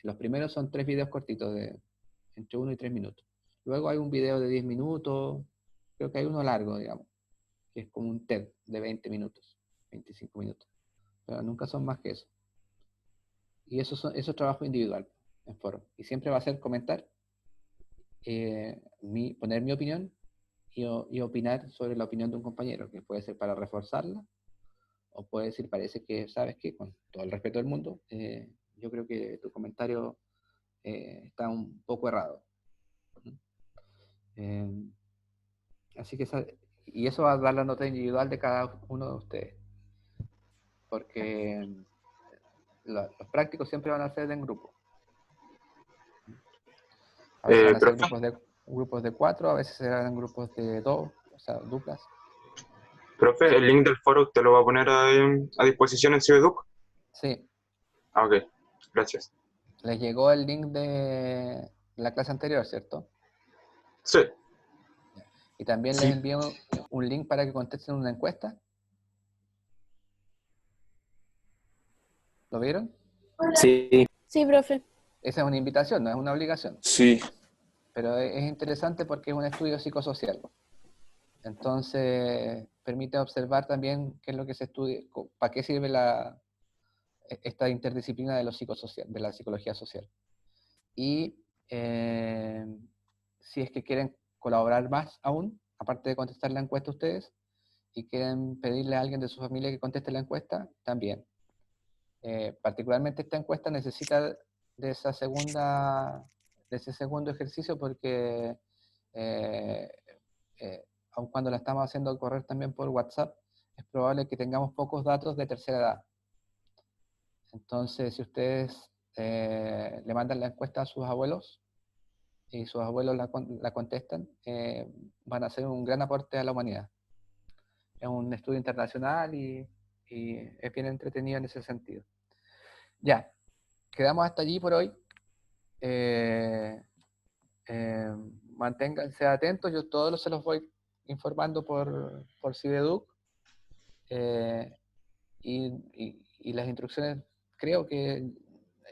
Los primeros son 3 videos cortitos de entre 1 y 3 minutos. Luego hay un video de 10 minutos. Creo que hay uno largo, digamos, que es como un TED de 20 minutos, 25 minutos. Pero nunca son más que eso. Y eso es trabajo individual en foro. Y siempre va a ser comentar, poner mi opinión y opinar sobre la opinión de un compañero, que puede ser para reforzarla, o puede decir, parece que, ¿sabes qué? Con todo el respeto del mundo, yo creo que tu comentario está un poco errado. Así que y eso va a dar la nota individual de cada uno de ustedes. Porque los prácticos siempre van a ser en grupo. A veces van a ser grupos de 4, a veces serán grupos de 2, o sea, duplas. Profe, ¿el link del foro usted lo va a poner a disposición en Cibeduc? Sí. Ah, ok, gracias. Les llegó el link de la clase anterior, ¿cierto? Sí. Y también Sí. les envío un link para que contesten una encuesta. ¿Lo vieron? Sí. Sí, profe. Esa es una invitación, no es una obligación. Sí. Pero es interesante porque es un estudio psicosocial. Entonces, permite observar también qué es lo que se estudia, para qué sirve esta interdisciplina de de la psicología social. Y si es que quieren colaborar más aún, aparte de contestar la encuesta ustedes, y quieren pedirle a alguien de su familia que conteste la encuesta, también. Particularmente esta encuesta necesita de ese segundo ejercicio porque aun cuando la estamos haciendo correr también por WhatsApp, es probable que tengamos pocos datos de tercera edad. Entonces, si ustedes le mandan la encuesta a sus abuelos y sus abuelos la contestan, van a hacer un gran aporte a la humanidad. Es un estudio internacional y es bien entretenido en ese sentido. Ya, quedamos hasta allí por hoy. Manténganse atentos, yo todos se los voy informando por Cibeduc, y las instrucciones, creo que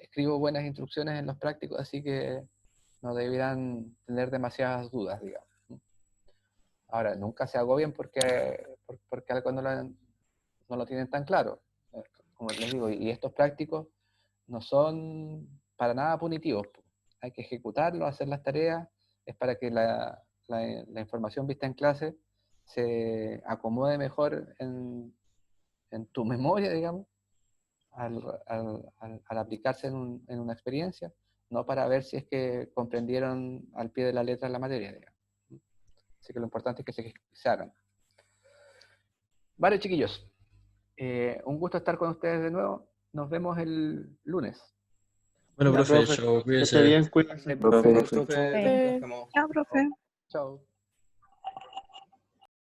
escribo buenas instrucciones en los prácticos, así que no deberán tener demasiadas dudas, digamos. Ahora, nunca se agobien porque algo no lo tienen tan claro. Como les digo, y estos prácticos no son para nada punitivos. Hay que ejecutarlo, hacer las tareas, es para que la información vista en clase se acomode mejor en tu memoria, digamos, al aplicarse en una experiencia, no para ver si es que comprendieron al pie de la letra la materia, digamos. Así que lo importante es que se hagan. Vale, chiquillos. Un gusto estar con ustedes de nuevo. Nos vemos el lunes. Bueno, Ya, profe, profe, chao, que esté cuídese. bien, cuídense. Profe, Profe. nos vemos. Chao, profe. Chao.